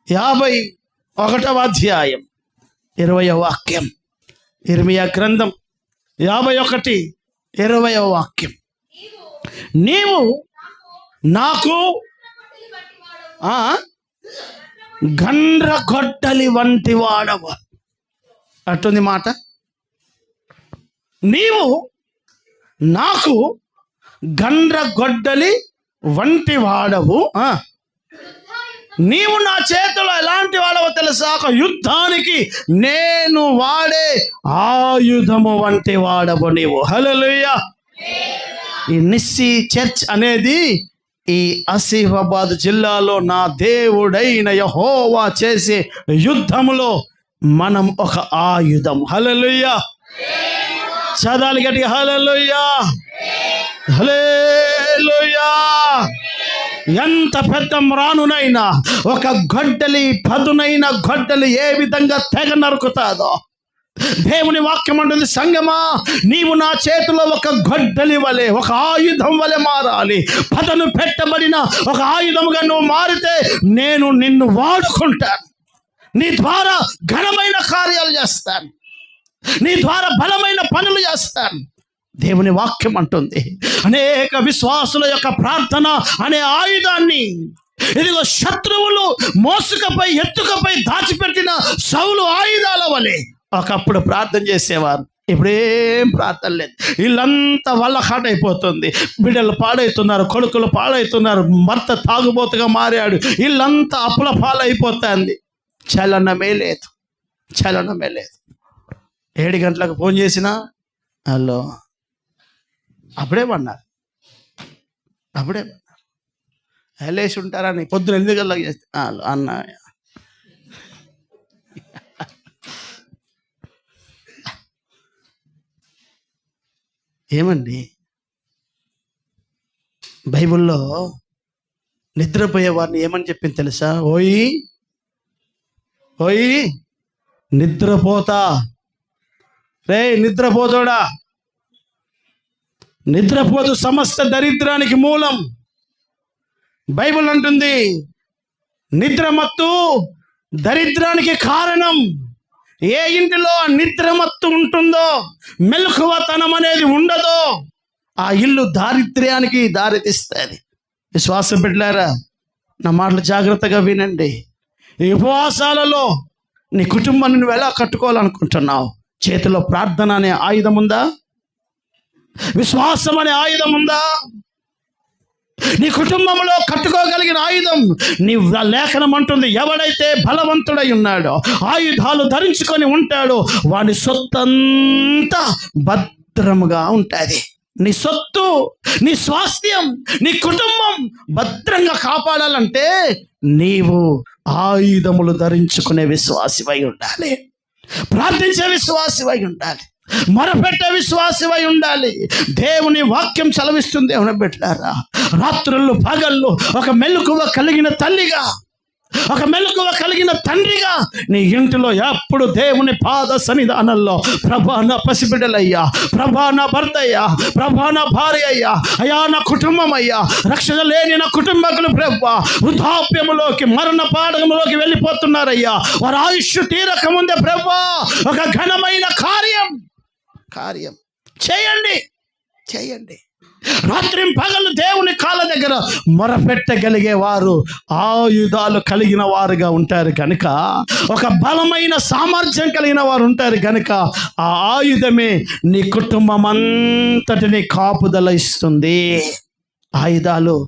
51వ అధ్యాయం 20వ వాక్యం. యిర్మీయా గ్రంథం 51:20వ వాక్యం. నీవు నాకు గండ్రగొడ్డలి వంటి వాడవు. అట్టుంది మాట. నీవు నాకు గండ్రగొడ్డలి వంటి వాడవు. నీవు నా చేతిలో ఎలాంటి వాడవో తెలుసా? ఒక యుద్ధానికి నేను వాడే ఆయుధము వంటి వాడవు నీవు. హల్లెలూయా. ఈ నిస్సి చర్చ్ అనేది ఈ ఆసిఫాబాద్ జిల్లాలో నా దేవుడైన యెహోవా చేసే యుద్ధములో మనం ఒక ఆయుధం. హల్లెలూయా. చదాలి గట్టిగా హల్లెలూయా. హల్లెలూయా. ఎంత పెద్ద మ్రానునైనా ఒక గొడ్డలి, పదునైన గొడ్డలి ఏ విధంగా తెగ నరుకుతాదో దేవుని వాక్యం అంటుంది, సంగమా నీవు నా చేతిలో ఒక గొడ్డలి వలె, ఒక ఆయుధం వలె మారాలి. పదను పెట్టబడిన ఒక ఆయుధముగా నువ్వు మారితే నేను నిన్ను వాడుకుంటాను. నీ ద్వారా ఘనమైన కార్యాలు చేస్తాను. నీ ద్వారా బలమైన పనులు చేస్తాను. దేవుని వాక్యం అంటుంది, అనేక విశ్వాసుల యొక్క ప్రార్థన అనే ఆయుధాన్ని ఇదిగో శత్రువులు మోసుకపై ఎత్తుకపై దాచిపెట్టిన సౌలు ఆయుధాల వలె ఒకప్పుడు ప్రార్థన చేసేవారు. ఇప్పుడేం ప్రార్థన లేదు. వీళ్ళంతా వల్లకాట అయిపోతుంది. బిడ్డలు పాడవుతున్నారు, కొడుకులు పాడవుతున్నారు, భర్త తాగుబోతుగా మారాడు. వీళ్ళంతా అప్పుల పాలైపోతుంది. చలనమే లేదు, చలనమే లేదు. 7 గంటలకు ఫోన్ చేసినా హలో అప్పుడే పడినారు, అప్పుడే లేచి ఉంటారని పొద్దున 8 గంటలకు చేస్తే అన్న ఏమండి. బైబిల్లో నిద్రపోయే వారిని ఏమని చెప్పింది తెలుసా? ఓయి ఓయి నిద్రపోతా, రే నిద్రపోతాడా. నిద్రపోతు సమస్త దరిద్రానికి మూలం. బైబిల్ అంటుంది నిద్రమత్తు దరిద్రానికి కారణం. ఏ ఇంటిలో నిద్రమత్తు ఉంటుందో, మెలకువతనం అనేది ఉండదో, ఆ ఇల్లు దారిద్ర్యానికి దారితీస్తుంది. విశ్వాసం బిడ్డలారా, నా మాటలు జాగ్రత్తగా వినండి. ఈ ఉపవాసాలలో నీ కుటుంబాన్ని నువ్వు ఎలా కట్టుకోవాలనుకుంటున్నావు? చేతిలో ప్రార్థన అనే ఆయుధం ఉందా? విశ్వాసం అనే ఆయుధం ఉందా? నీ కుటుంబంలో కట్టుకోగలిగిన ఆయుధం నీ లేఖనం అంటుంది, ఎవడైతే బలవంతుడై ఉన్నాడో, ఆయుధాలు ధరించుకొని ఉంటాడో వాడి సొత్తంతా భద్రముగా ఉంటుంది. నీ సొత్తు, నీ స్వాస్థ్యం, నీ కుటుంబం భద్రంగా కాపాడాలంటే నీవు ఆయుధములు ధరించుకునే విశ్వాసివై ఉండాలి. ప్రార్థించే విశ్వాసివై ఉండాలి. మొరపెట్టే విశ్వాసివై ఉండాలి. దేవుని వాక్యం చలవిస్తుంది. దేవుని బిడ్డలారా, రాత్రులు పగళ్ళు ఒక మెలకువ కలిగిన తల్లిగా, ఒక మెలకువ కలిగిన తండ్రిగా నీ ఇంటిలో ఎప్పుడు దేవుని పాద సన్నిధానంలో ప్రభా నా పసిబిడ్డలయ్యా, ప్రభా నా భర్త అయ్యా, ప్రభా నా భార్య అయ్యా, అయ్యా నా కుటుంబం అయ్యా, రక్షణ లేని నా కుటుంబకులు ప్రభా వృద్ధాప్యములోకి, మరణ పాడములోకి వెళ్ళిపోతున్నారయ్యా. వారి ఆయుష్ తీరక ముందే ప్రభా ఒక ఘనమైన కార్యం చేయండి. చేయండి. రాత్రి పగలు దేవుని కాళ్ళ దగ్గర మొరపెట్టగలిగే వారు ఆయుధాలు కలిగిన వారుగా ఉంటారు కనుక, ఒక బలమైన సామర్థ్యం కలిగిన వారు ఉంటారు కనుక, ఆ ఆయుధమే నీ కుటుంబం అంతటిని కాపుదల ఇస్తుంది. ఆయుధాలు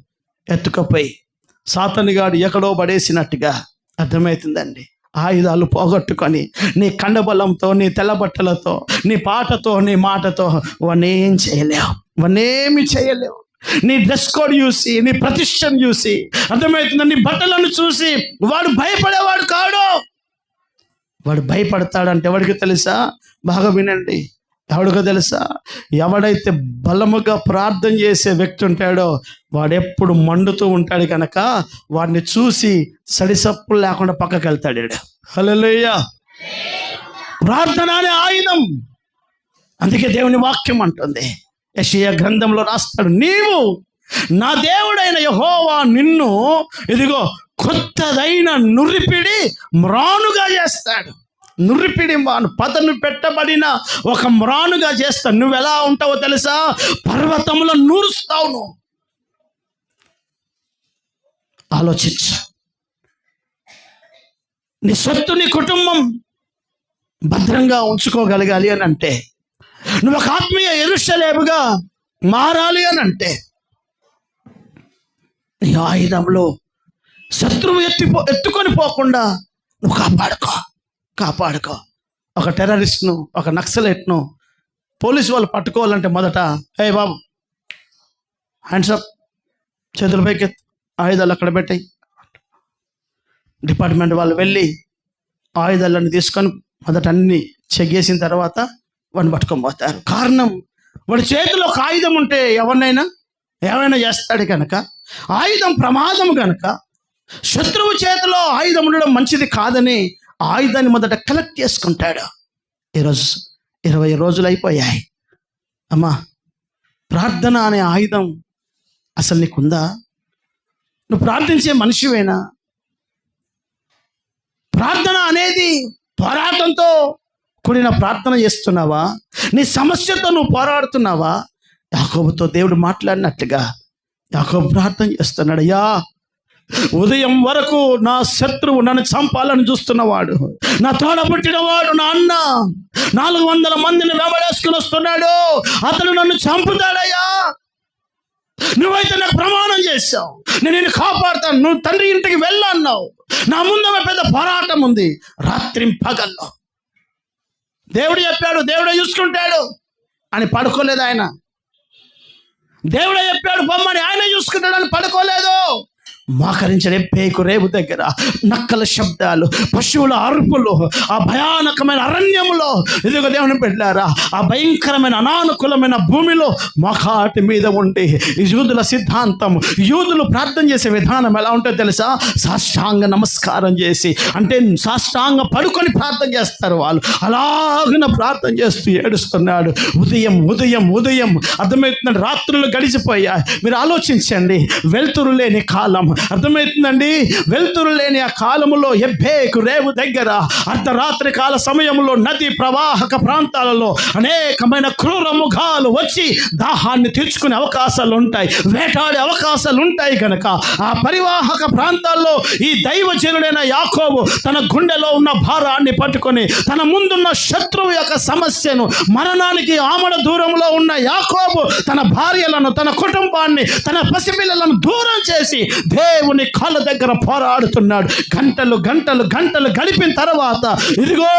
ఎత్తుకపోయి సాతానుగాడు ఎక్కడో పడేసినట్టుగా అర్థమవుతుందండి. ఆయుధాలు పోగొట్టుకొని నీ కండబలంతో, నీ తెల్లబట్టలతో, నీ పాటతో, నీ మాటతో వాణ్ణేం చేయలేవు, వాణ్ణేమి చేయలేవు. నీ డ్రెస్ కోడ్ చూసి, నీ ప్రతిష్టను చూసి, అర్థమవుతుంది, నీ బట్టలను చూసి వాడు భయపడేవాడు కాడు. వాడు భయపడతాడంటే ఎవడికి తెలుసా? బాగా వినండి, ఎవడికో తెలుసా? ఎవడైతే బలముగా ప్రార్థన చేసే వ్యక్తి ఉంటాడో వాడెప్పుడు మండుతూ ఉంటాడు కనుక వాడిని చూసి సడిసప్పులు లేకుండా పక్కకి వెళ్తాడు. హల్లెలూయా. ప్రార్థన అనే ఆయుధం. అందుకే దేవుని వాక్యం అంటుంది, యెషయా గ్రంథంలో రాస్తాడు, నీవు నా దేవుడైన యెహోవా నిన్ను ఇదిగో కొత్తదైన నుర్రిపిడి మ్రానుగా చేస్తాడు. నుర్రిపిడి పదను పెట్టబడిన ఒక మ్రానుగా చేస్తాడు. నువ్వు ఎలా ఉంటావో తెలుసా? పర్వతంలో నూరుస్తావు నువ్వు. ఆలోచించు. నీ సొత్తు, నీ కుటుంబం భద్రంగా ఉంచుకోగలగాలి అని అంటే, నువ్వు ఒక ఆత్మీయ యెరూషలేముగా మారాలి అని అంటే, నీ ఆయుధంలో శత్రువు ఎత్తుకొని పోకుండా నువ్వు కాపాడుకో. ఒక టెర్రరిస్ట్ను, ఒక నక్సలైట్ను పోలీసు వాళ్ళు పట్టుకోవాలంటే మొదట, హే బాబు హ్యాండ్స్ అప్, చేతుల పైకి, ఆయుధాలు అక్కడ పెట్టాయి. డిపార్ట్మెంట్ వాళ్ళు వెళ్ళి ఆయుధాలను తీసుకొని మొదట అన్ని చెక్ చేసిన తర్వాత వాడిని పట్టుకొని పోతారు. కారణం, వాడి చేతిలో ఒక ఆయుధం ఉంటే ఎవరినైనా ఏమైనా చేస్తాడు కనుక, ఆయుధం ప్రమాదం కనుక, శత్రువు చేతిలో ఆయుధం ఉండడం మంచిది కాదని ఆయుధాన్ని మొదట కలెక్ట్ చేసుకుంటాడు. ఈరోజు 20 రోజులు అయిపోయాయి. అమ్మా, ప్రార్థన అనే ఆయుధం అసలు నీకుందా? నువ్వు ప్రార్థించే మనిషివేనా? ప్రార్థన అనేది పోరాటంతో కూడిన ప్రార్థన చేస్తున్నావా? నీ సమస్యతో నువ్వు పోరాడుతున్నావా? యాకోబుతో దేవుడు మాట్లాడినట్టుగా యాకోబు ప్రార్థన చేస్తున్నాడు, అయ్యా ఉదయం వరకు నా శత్రువు నన్ను చంపాలని చూస్తున్నవాడు, నా తోడ పుట్టినవాడు, నా అన్న 400 మందిని వెంబడేసుకుని వస్తున్నాడు, అతను నన్ను చంపుతాడయ్యా. నువ్వైతే నాకు ప్రమాణం చేశావు, నేను నిన్ను కాపాడుతాను, నువ్వు తండ్రి ఇంటికి వెళ్ళన్నావు, నా ముందు పెద్ద పోరాటం ఉంది. రాత్రి పగల్లో దేవుడు చెప్పాడు, దేవుడే చూసుకుంటాడు అని పడుకోలేదు ఆయన. దేవుడే చెప్పాడు పొమ్మని, ఆయన చూసుకుంటాడని పడుకోలేదు. మోకరించడే పేకు రేవు దగ్గర నక్కల శబ్దాలు, పశువుల అరుపులు, ఆ భయానకమైన అరణ్యములో ఇదిగో దేవుని పెట్టారా, ఆ భయంకరమైన అనానుకూలమైన భూమిలో మొకాటి మీద ఉండి యూదుల సిద్ధాంతం, యూదులు ప్రార్థన చేసే విధానం ఎలా ఉంటుందో తెలుసా? సాష్టాంగ నమస్కారం చేసి, అంటే సాష్టాంగ పడుకొని ప్రార్థన చేస్తారు వాళ్ళు. అలాగిన ప్రార్థన చేస్తూ ఏడుస్తున్నాడు. ఉదయం ఉదయం ఉదయం అర్థమవుతుందండి, రాత్రులు గడిచిపోయాయి. మీరు ఆలోచించండి, వెలుతురు లేని కాలం, అర్థమవుతుందండి, వెలుతురు లేని ఆ కాలములో ఎబ్బేకు రేవు దగ్గర అర్ధరాత్రి కాల సమయంలో నది ప్రవాహక ప్రాంతాలలో అనేకమైన క్రూర మృగాలు వచ్చి దాహాన్ని తీర్చుకునే అవకాశాలు ఉంటాయి, వేటాడే అవకాశాలు ఉంటాయి. కనుక ఆ పరివాహక ప్రాంతాల్లో ఈ దైవజనుడైన యాకోబు తన గుండెలో ఉన్న భారాన్ని పట్టుకొని, తన ముందున్న శత్రువు యొక్క సమస్యను, మరణానికి ఆమడ దూరంలో ఉన్న యాకోబు తన భార్యలను, తన కుటుంబాన్ని, తన పసిపిల్లలను దూరం చేసి దేవుని కాళ్ళ దగ్గర పోరాడుతున్నాడు. గంటలు గంటలు గంటలు గడిపిన తర్వాత ఇదిగో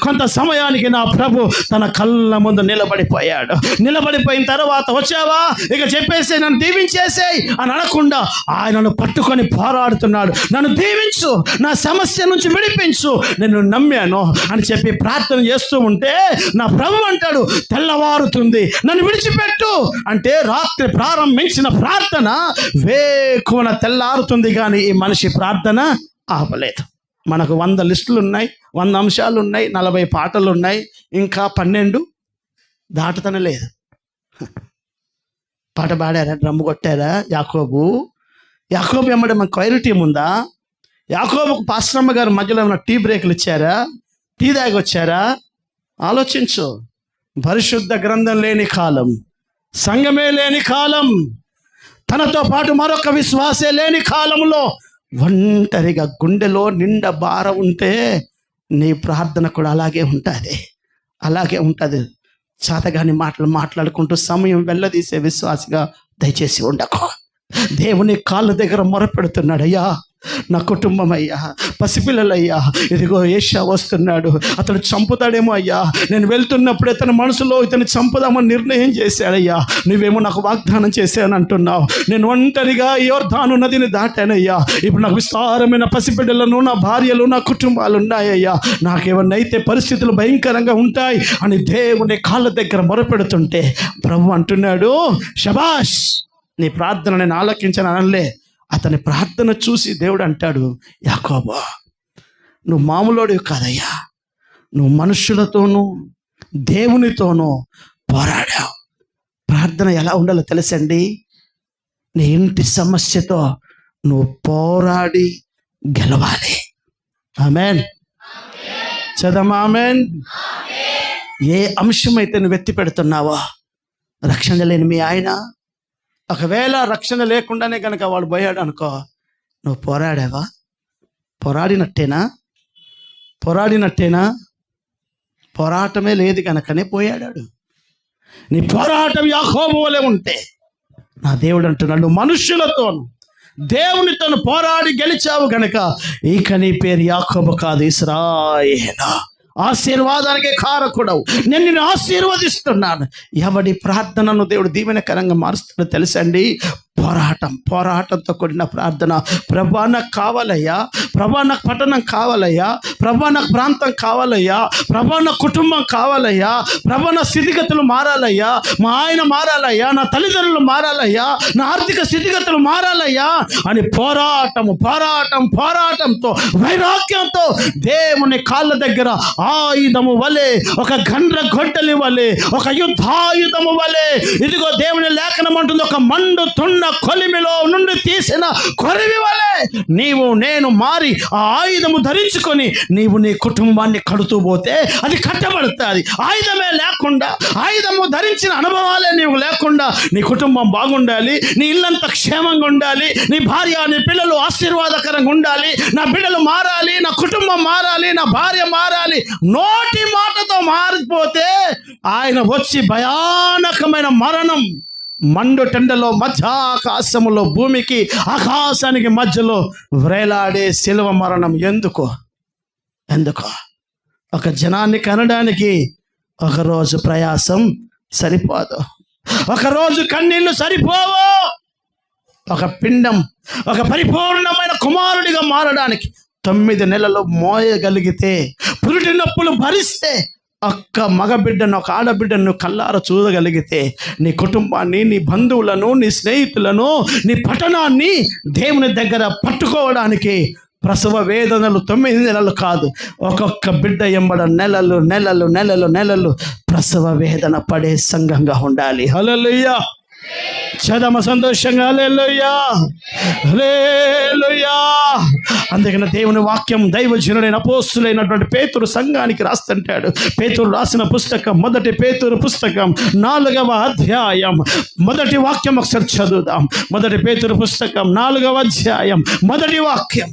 కొంత సమయానికి నా ప్రభు తన కళ్ళ ముందు నిలబడిపోయాడు. నిలబడిపోయిన తర్వాత, వచ్చావా ఇక చెప్పేసి నన్ను దీవించేసేయ్ అని అనకుండా ఆయనను పట్టుకొని పోరాడుతున్నాడు. నన్ను దీవించు, నా సమస్య నుంచి విడిపించు, నేను నమ్మాను అని చెప్పి ప్రార్థన చేస్తూ ఉంటే నా ప్రభు అంటాడు, తెల్లవారుతుంది నన్ను విడిచిపెట్టు అంటే, రాత్రి ప్రారంభించిన ప్రార్థన వేకువన తెల్లారుతుంది, కానీ ఈ మనిషి ప్రార్థన ఆపలేదు. మనకు 100 లిస్టులు ఉన్నాయి, 100 అంశాలు ఉన్నాయి, 40 పాటలు ఉన్నాయి, ఇంకా 12 దాటుతనే లేదు. పాట పాడారా, డ్రమ్ము కొట్టారా? యాకోబు ఎమ్మడే మన క్వైర్ టీం ఉందా? యాకోబుకు పాస్టరమ్మ గారు మధ్యలో ఏమైనా టీ బ్రేకులు ఇచ్చారా? టీ దాగి వచ్చారా? ఆలోచించు. పరిశుద్ధ గ్రంథం లేని కాలం, సంఘమే లేని కాలం, తనతో పాటు మరొక విశ్వాసే లేని కాలంలో ఒంటరిగా గుండెలో నిండా భారం ఉంటే నీ ప్రార్థన కూడా అలాగే ఉంటుంది. చేతగాని మాటలు మాట్లాడుకుంటూ సమయం వెళ్ళదీసే విశ్వాసిగా దయచేసి ఉండకు. దేవుని కాళ్ళ దగ్గర మొరపెడుతున్నాడయ్యా, నా కుటుంబం అయ్యా, పసిపిల్లలయ్యా, ఇదిగో ఏషా వస్తున్నాడు, అతడు చంపుతాడేమో అయ్యా, నేను వెళ్తున్నప్పుడే తన మనసులో ఇతను చంపుదామని నిర్ణయం చేశాడయ్యా, నువ్వేమో నాకు వాగ్దానం చేశాను అంటున్నావు. నేను ఒంటరిగా యోర్దాను నదిని దాటానయ్యా, ఇప్పుడు నాకు విస్తారమైన పసిపిల్లలను, నా భార్యలు, నా కుటుంబాలు ఉన్నాయ్యా, నాకేమన్నైతే పరిస్థితులు భయంకరంగా ఉంటాయి అని దేవుని కాళ్ళ దగ్గర మొరపెడుతుంటే ప్రభు అంటున్నాడు, శబాష్, నీ ప్రార్థన నేను ఆలకించను అనలే. అతని ప్రార్థన చూసి దేవుడు అంటాడు, యాకోబా, నువ్వు మామూలుడివి కాదయ్యా, నువ్వు మనుషులతోనూ దేవునితోనూ పోరాడావు. ప్రార్థన ఎలా ఉండాలో తెలుసండి? నీ ఇంటి సమస్యతో నువ్వు పోరాడి గెలవాలి. ఆమెన్. చదమా ఆమెన్. ఏ అంశమైతే నువ్వు ఎత్తి పెడుతున్నావో, రక్షణ లేని మీ ఆయన, ఒకవేళ రక్షణ లేకుండానే కనుక వాడు పోయాడు అనుకో, నువ్వు పోరాడావా? పోరాడినట్టేనా? పోరాటమే లేదు కనుకనే పోయాడాడు. నీ పోరాటం యాకోబు వలె ఉంటే, నా దేవుడు అంటున్నాడు, నువ్వు మనుషులతోను దేవునితోను పోరాడి గెలిచావు గనక ఇక నీ పేరు యాకోబు కాదు, ఇశ్రాయేలు. ఆశీర్వాదానికి కారకుడవు, నేను నిన్ను ఆశీర్వదిస్తున్నాను. ఎవడి ప్రార్థనను దేవుడు దీవెనకరంగా మారుస్తాడో తెలుసండి? పోరాటంతో కూడిన ప్రార్థన. ప్రభా నాకు కావాలయ్యా, ప్రభా నాకు పట్టణం కావాలయ్యా, ప్రభా నాకు ప్రాంతం కావాలయ్యా, ప్రభా నా కుటుంబం కావాలయ్యా, ప్రభా నా స్థితిగతులు మారాలయ్యా, మా ఆయన మారాలయ్యా, నా తల్లిదండ్రులు మారాలయ్యా, నా ఆర్థిక స్థితిగతులు మారాలయ్యా అని పోరాటంతో వైరాగ్యంతో దేవుని కాళ్ళ దగ్గర ఆయుధము వలె, ఒక గొడ్డలి వలె, ఒక యుద్ధాయుధము వలె, ఇదిగో దేవుని లేఖనం అంటుంది, ఒక మండుతున్న కొలిమిలో నుండి తీసిన కొరివి వలె నీవు నేను మారి ఆ ఆయుధము ధరించుకొని నీవు నీ కుటుంబాన్ని కడుతూ పోతే అది కట్టబడుతుంది. ఆయుధమే లేకుండా, ఆయుధము ధరించిన అనుభవాలే నీవు లేకుండా నీ కుటుంబం బాగుండాలి, నీ ఇల్లంతా క్షేమంగా ఉండాలి, నీ భార్య నీ పిల్లలు ఆశీర్వాదకరంగా ఉండాలి, నా బిడ్డలు మారాలి, నా కుటుంబం మారాలి, నా భార్య మారాలి. నోటి మాటతో మారిపోతే ఆయన వచ్చి భయానకమైన మరణం, మండు టెండలో మధ్యాకాశములో భూమికి ఆకాశానికి మధ్యలో వ్రేలాడే శిలువ మరణం. ఎందుకు? ఒక జనాన్ని కనడానికి ఒకరోజు ప్రయాసం సరిపోదు, ఒకరోజు కన్నీళ్లు సరిపోవు. ఒక పిండం ఒక పరిపూర్ణమైన కుమారుడిగా మారడానికి 9 నెలలు మోయగలిగితే, పురిటి నొప్పులు భరిస్తే, ఒక్క మగబిడ్డను ఒక ఆడబిడ్డను కల్లార చూడగలిగితే, నీ కుటుంబాన్ని, నీ బంధువులను, నీ స్నేహితులను, నీ పట్టణాన్ని దేవుని దగ్గర పట్టుకోవడానికి ప్రసవ వేదనలు 9 నెలలు కాదు, ఒక్కొక్క బిడ్డ ఎంబడ నెలలు ప్రసవ వేదన పడే సంఘంగా ఉండాలి. హల్లెలూయా. చదమ సంతోషంగా హల్లెలూయా, హల్లెలూయా. అందుకని దేవుని వాక్యం దైవజనుడైన అపోస్తులైనటువంటి పేతురు సంఘానికి రాస్తుంటాడు. పేతురు రాసిన పుస్తకం, 1 పేతురు పుస్తకం 4వ అధ్యాయం 1 వాక్యం ఒకసారి చదువుదాం. 1 పేతురు పుస్తకం 4వ అధ్యాయం 1 వాక్యం.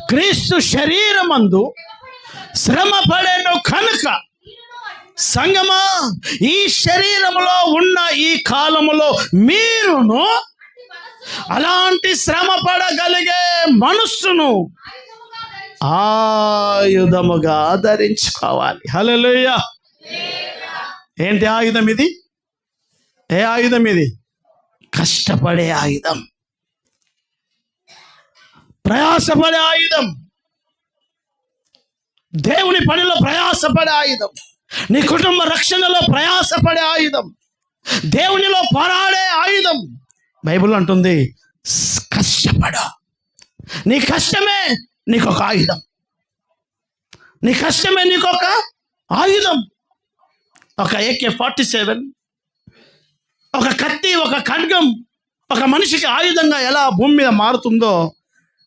క్రీస్తు శరీరమందు శ్రమ పడెను కనుక, సంగమా, ఈ శరీరములో ఉన్న ఈ కాలములో మీరును అలాంటి శ్రమ పడగలిగే మనస్సును ఆయుధముగా ధరించుకోవాలి. హల్లెలూయా. ఏంటి ఆయుధం ఇది? ఏ ఆయుధం ఇది? కష్టపడే ఆయుధం, ప్రయాసపడే ఆయుధం, దేవుని పనిలో ప్రయాసపడే ఆయుధం, నీ కుటుంబ రక్షణలో ప్రయాసపడే ఆయుధం, దేవునిలో పోరాడే ఆయుధం. బైబిల్ అంటుంది, కష్టపడు. నీ కష్టమే నీకొక ఆయుధం, నీ కష్టమే నీకొక ఆయుధం. ఒక AK-47, ఒక కత్తి, ఒక ఖడ్గం ఒక మనిషికి ఆయుధంగా ఎలా భూమి మీద మారుతుందో,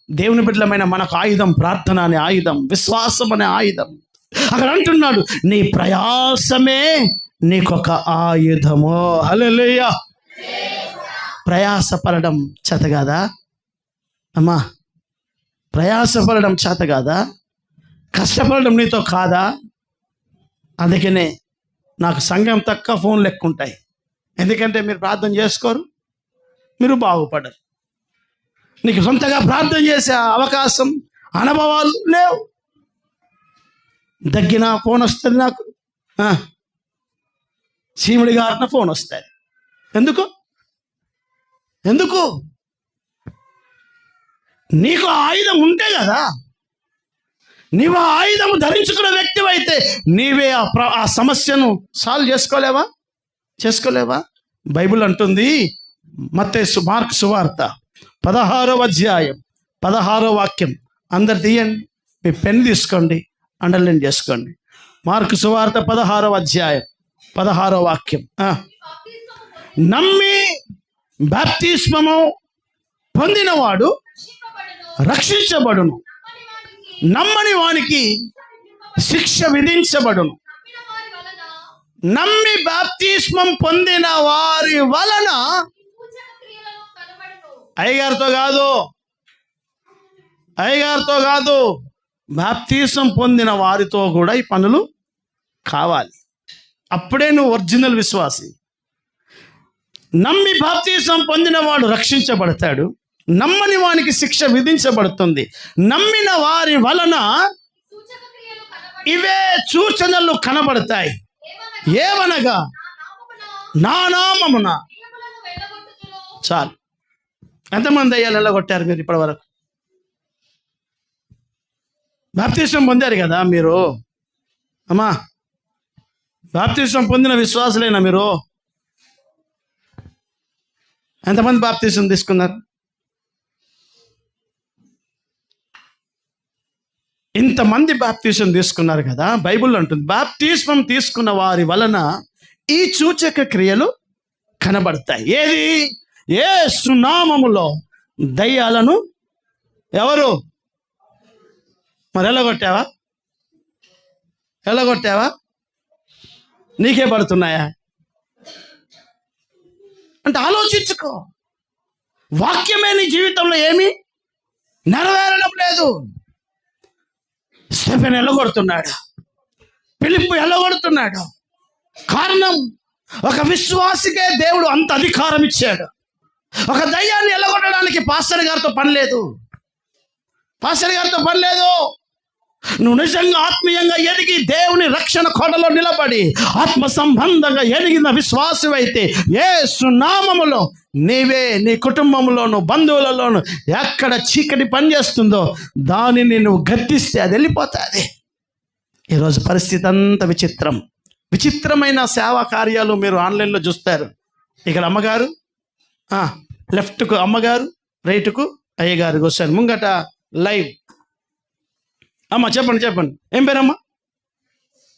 దేవుని బిడ్డలమైన మనకు ఆయుధం ప్రార్థన అనే ఆయుధం, విశ్వాసం అనే ఆయుధం. అక్కడ అంటున్నాడు, నీ ప్రయాసమే నీకొక ఆయుధము. హల్లెలూయా. ప్రయాసపడడం చేత కాదా అమ్మా? ప్రయాసపడడం చేత కాదా? కష్టపడడం నీతో కాదా? అందుకనే నాకు సంఘం తక్కువ ఫోన్లు ఎక్కువ ఉంటాయి. ఎందుకంటే మీరు ప్రార్థన చేసుకోరు, మీరు బాగుపడరు. నీకు సొంతగా ప్రార్థన చేసే అవకాశం, అనుభవాలు లేవు. దగ్గిన ఫోన్ వస్తుంది నాకు, చీముడి గారిన ఫోన్ వస్తుంది. ఎందుకు? నీకు ఆయుధం ఉంటే కదా. నీవు ఆ ఆయుధము ధరించుకున్న వ్యక్తి అయితే నీవే ఆ సమస్యను సాల్వ్ చేసుకోలేవా? బైబిల్ అంటుంది, మార్కు సువార్త 16వ అధ్యాయం 16వ వాక్యం. అందరు తీయండి, మీ పెన్ తీసుకోండి, అండర్లైన్ చేసుకోండి. మార్కు సువార్త 16వ అధ్యాయం 16వ వాక్యం. నమ్మి బాప్తిస్మము పొందినవాడు రక్షించబడును, నమ్మని వానికి శిక్ష విధించబడును. నమ్మి బాప్తిస్మం పొందిన వారి వలన, అయ్యగారితో కాదు, బాప్తిస్మం పొందిన వారితో కూడా ఈ పనులు కావాలి. అప్పుడే నువ్వు ఒరిజినల్ విశ్వాసి. నమ్మి బాప్తిస్మం పొందిన వాడు రక్షించబడతాడు, నమ్మని వానికి శిక్ష విధించబడుతుంది. నమ్మిన వారి వలన ఇవే సూచనలు కనబడతాయి. ఏమనగా నా నామమున. చాలు. ఎంతమంది అయ్యాలు వెళ్ళగొట్టారు మీరు ఇప్పటి వరకు? బాప్తిస్మం పొందారు కదా మీరు అమ్మా? బాప్తిస్మం పొందిన విశ్వాసులైనా మీరు? ఎంతమంది బాప్తిస్మం తీసుకున్నారు? ఇంతమంది బాప్తిస్మం తీసుకున్నారు కదా. బైబిల్ అంటుంది, బాప్తిస్మం తీసుకున్న వారి వలన ఈ సూచక క్రియలు కనబడతాయి. ఏది? యేసు నామములో దయ్యాలను ఎవరు? మరి ఎలాగొట్టావా? నీకే పడుతున్నాయా అంటే ఆలోచించుకో. వాక్యమే నీ జీవితంలో ఏమీ నెరవేరడం లేదు. స్టెఫెన్ ఎల్లగొడుతున్నాడు, ఫిలిప్పు ఎల్లగొడుతున్నాడు. కారణం, ఒక విశ్వాసికే దేవుడు అంత అధికారం ఇచ్చాడు. ఒక దయ్యాన్ని ఎల్లగొట్టడానికి పాస్టర్ గారితో పని లేదు. నువ్వు నిజంగా ఆత్మీయంగా ఎదిగి దేవుని రక్షణ కోటలో నిలబడి ఆత్మ సంబంధంగా ఎదిగిన విశ్వాసం అయితే యేసు నామములో నీవే, నీ కుటుంబంలోను, బంధువులలోను ఎక్కడ చీకటి పనిచేస్తుందో దానిని నువ్వు గద్దిస్తే అది వెళ్ళిపోతుంది. ఈరోజు పరిస్థితి అంతా విచిత్రమైన సేవా కార్యాలు మీరు ఆన్లైన్లో చూస్తారు. ఇక్కడ అమ్మగారు, లెఫ్ట్కు అమ్మగారు, రైట్కు అయ్యగారు కూర్చొని ముంగట లైవ్. అమ్మ చెప్పండి. ఏం పేరమ్మా?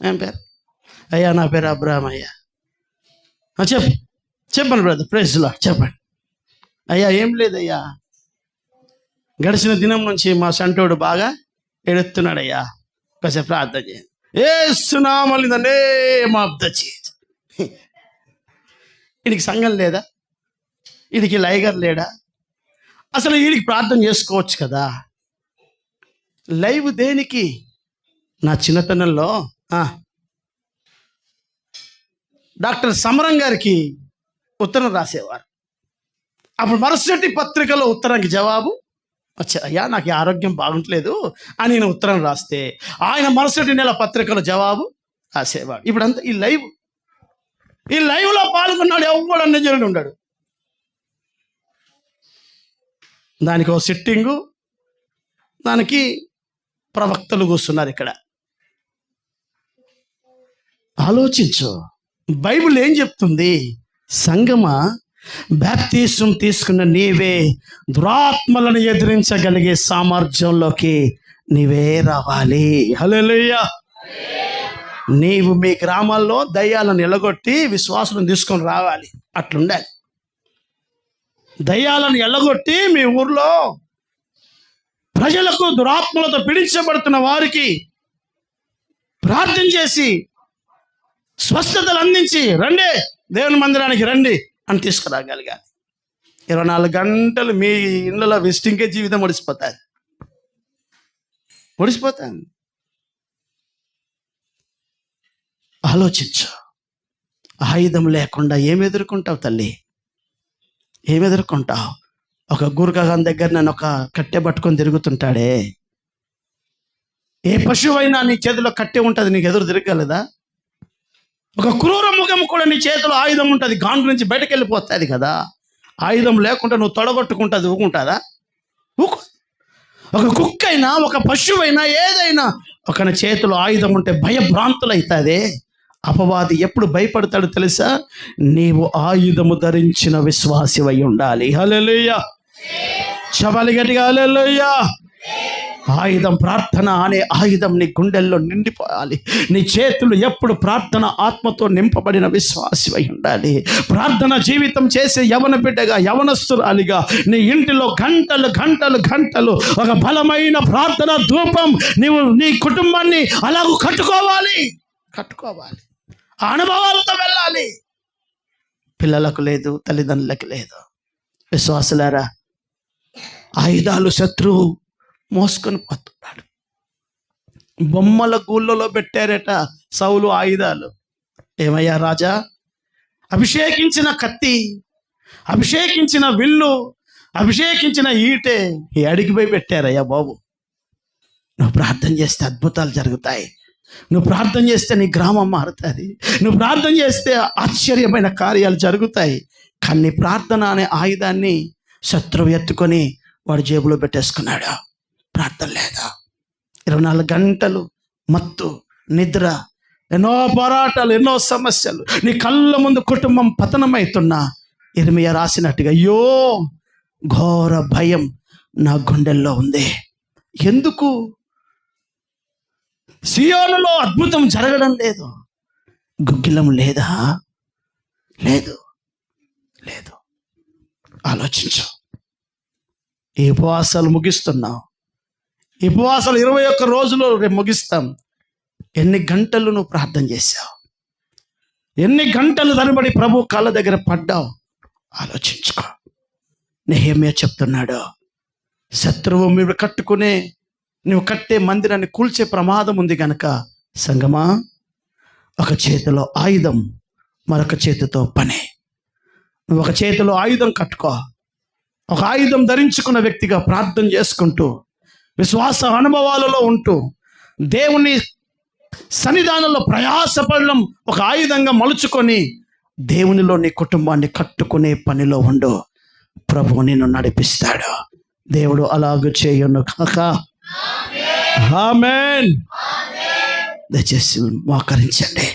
ఏం పేరు? అయ్యా నా పేరు అబ్రాహం అయ్యా. చెప్పండి బ్రదర్, ప్రైజ్ లార్డ్. చెప్పండి అయ్యా. ఏం లేదయ్యా, గడిచిన దినం నుంచి మా సంటోడు బాగా ఎడుతున్నాడయ్యా, కాసేపు ప్రార్థన చేయండి. యేసునామమున in the name of the Jesus. వీడికి సంఘం లేదా? వీడికి లైగర్ లేడా? అసలు వీడికి ప్రార్థన చేసుకోవచ్చు కదా. లైవ్ దేనికి? నా చిన్నతనంలో డాక్టర్ సమరం గారికి ఉత్తరం రాసేవారు. అప్పుడు మరుసటి పత్రికలో ఉత్తరానికి జవాబు వచ్చా, అయ్యా నాకు ఆరోగ్యం బాగుంటలేదు అని నేను ఉత్తరం రాస్తే ఆయన మరుసటి నెల పత్రికలో జవాబు రాసేవాడు. ఇప్పుడంతా ఈ లైవ్లో పాల్గొన్నాడు ఎవడు అన్నజనుడు ఉన్నాడు. దానికి ఒక సిట్టింగు, దానికి ప్రవక్తలు కూర్చున్నారు. ఇక్కడ ఆలోచించు, బైబిల్ ఏం చెప్తుంది? సంగమా, బాప్తిస్మం తీసుకున్న నీవే దురాత్మలను ఎదిరించగలిగే సామర్థ్యంలోకి నీవే రావాలి. హల్లెలూయా. నీవు మీ గ్రామాల్లో దయ్యాలను ఎల్లగొట్టి విశ్వాసం తీసుకొని రావాలి. అట్లుండాలి. దయ్యాలను ఎల్లగొట్టి మీ ఊర్లో ప్రజలకు, దురాత్మలతో పీడించబడుతున్న వారికి ప్రార్థన చేసి స్వస్థతలు అందించి రండి దేవుని మందిరానికి రండి అని తీసుకురాగలిగాలి. 24 గంటలు మీ ఇళ్ళలో వెస్టింగే జీవితం ముడిసిపోతుంది. ఆలోచించు. ఆయుధం లేకుండా ఏమి ఎదుర్కొంటావు తల్లి? ఏమి ఎదుర్కొంటావు? ఒక గురకగాని దగ్గర నేను ఒక కట్టె పట్టుకొని తిరుగుతుంటాడే. ఏ పశువైనా నీ చేతిలో కట్టె ఉంటుంది, నీకు ఎదురు తిరగలదా? ఒక క్రూర ముఖం కూడా నీ చేతిలో ఆయుధం ఉంటుంది, గాండు నుంచి బయటకు వెళ్ళిపోతుంది కదా. ఆయుధం లేకుండా నువ్వు తొడగొట్టుకుంటుంది, ఊకుంటుందా? ఊకు. ఒక కుక్క అయినా ఒక పశువైనా ఏదైనా ఒకని చేతిలో ఆయుధం ఉంటే భయభ్రాంతులు అవుతుంది. అపవాది ఎప్పుడు భయపడతాడు తెలుసా? నీవు ఆయుధము ధరించిన విశ్వాసివై ఉండాలి. హల్లెలూయా. చెప్పాలి గట్టిగా హల్లెలూయా. ఆయుధం ప్రార్థన అనే ఆయుధం నీ గుండెల్లో నిండిపోవాలి. నీ చేతులు ఎప్పుడు ప్రార్థన ఆత్మతో నింపబడిన విశ్వాసివై ఉండాలి. ప్రార్థన జీవితం చేసే యవన బిడ్డగా, యవనస్తురాలిగా నీ ఇంటిలో గంటలు గంటలు గంటలు ఒక బలమైన ప్రార్థన ధూపం నీవు నీ కుటుంబాన్ని అలాగూ కట్టుకోవాలి. ఆ అనుభవాలతో వెళ్ళాలి. పిల్లలకు లేదు, తల్లిదండ్రులకు లేదు. విశ్వాసులారా, ఆయుధాలు శత్రువు మోసుకొని పోతున్నాడు. బొమ్మల గూళ్ళలో పెట్టారట సౌలు ఆయుధాలు. ఏమయ్యా రాజా, అభిషేకించిన కత్తి, అభిషేకించిన విల్లు, అభిషేకించిన ఈటె ఈ అడిగి పోయి పెట్టారయ్యా బాబు. నువ్వు ప్రార్థన చేస్తే అద్భుతాలు జరుగుతాయి. నువ్వు ప్రార్థన చేస్తే నీ గ్రామం మారుతుంది. నువ్వు ప్రార్థన చేస్తే ఆశ్చర్యమైన కార్యాలు జరుగుతాయి. కానీ ప్రార్థన అనే ఆయుధాన్ని శత్రువు ఎత్తుకొని వాడు జేబులో పెట్టేసుకున్నాడు. ప్రార్థన లేదా. 24 గంటలు మత్తు, నిద్ర, ఎన్నో పోరాటాలు, ఎన్నో సమస్యలు, నీ కళ్ళ ముందు కుటుంబం పతనమవుతున్నా ఇర్మియా రాసినట్టుగా అయ్యో ఘోర భయం నా గుండెల్లో ఉంది. ఎందుకు? సియోనులో అద్భుతం జరగడం లేదు. గుగ్గిలం లేదా? లేదు. ఆలోచించు. ఈ ఉపవాసాలు ముగిస్తున్నావు. ఈ ఉపవాసాలు 21 రోజులు రేపు ముగిస్తాం. ఎన్ని గంటలు నువ్వు ప్రార్థన చేశావు? ఎన్ని గంటలు తరబడి ప్రభు కాళ్ళ దగ్గర పడ్డావు? ఆలోచించుకో. నెహెమ్యా చెప్తున్నాడు, శత్రువు మీరు నువ్వు కట్టే మందిరాన్ని కూల్చే ప్రమాదం ఉంది కనుక సంగమా, ఒక చేతిలో ఆయుధం, మరొక చేతితో పని. నువ్వు ఒక చేతిలో ఆయుధం కట్టుకో. ఒక ఆయుధం ధరించుకున్న వ్యక్తిగా ప్రార్థన చేసుకుంటూ, విశ్వాస అనుభవాలలో ఉంటూ, దేవుని సన్నిధానంలో ప్రయాసపడడం ఒక ఆయుధంగా మలుచుకొని దేవునిలో నీ కుటుంబాన్ని కట్టుకునే పనిలో ఉండు. ప్రభువు నిన్ను నడిపిస్తాడు. దేవుడు అలాగూ చేయును కాక. ఆమేన్. దయచేసి మోకరించండి.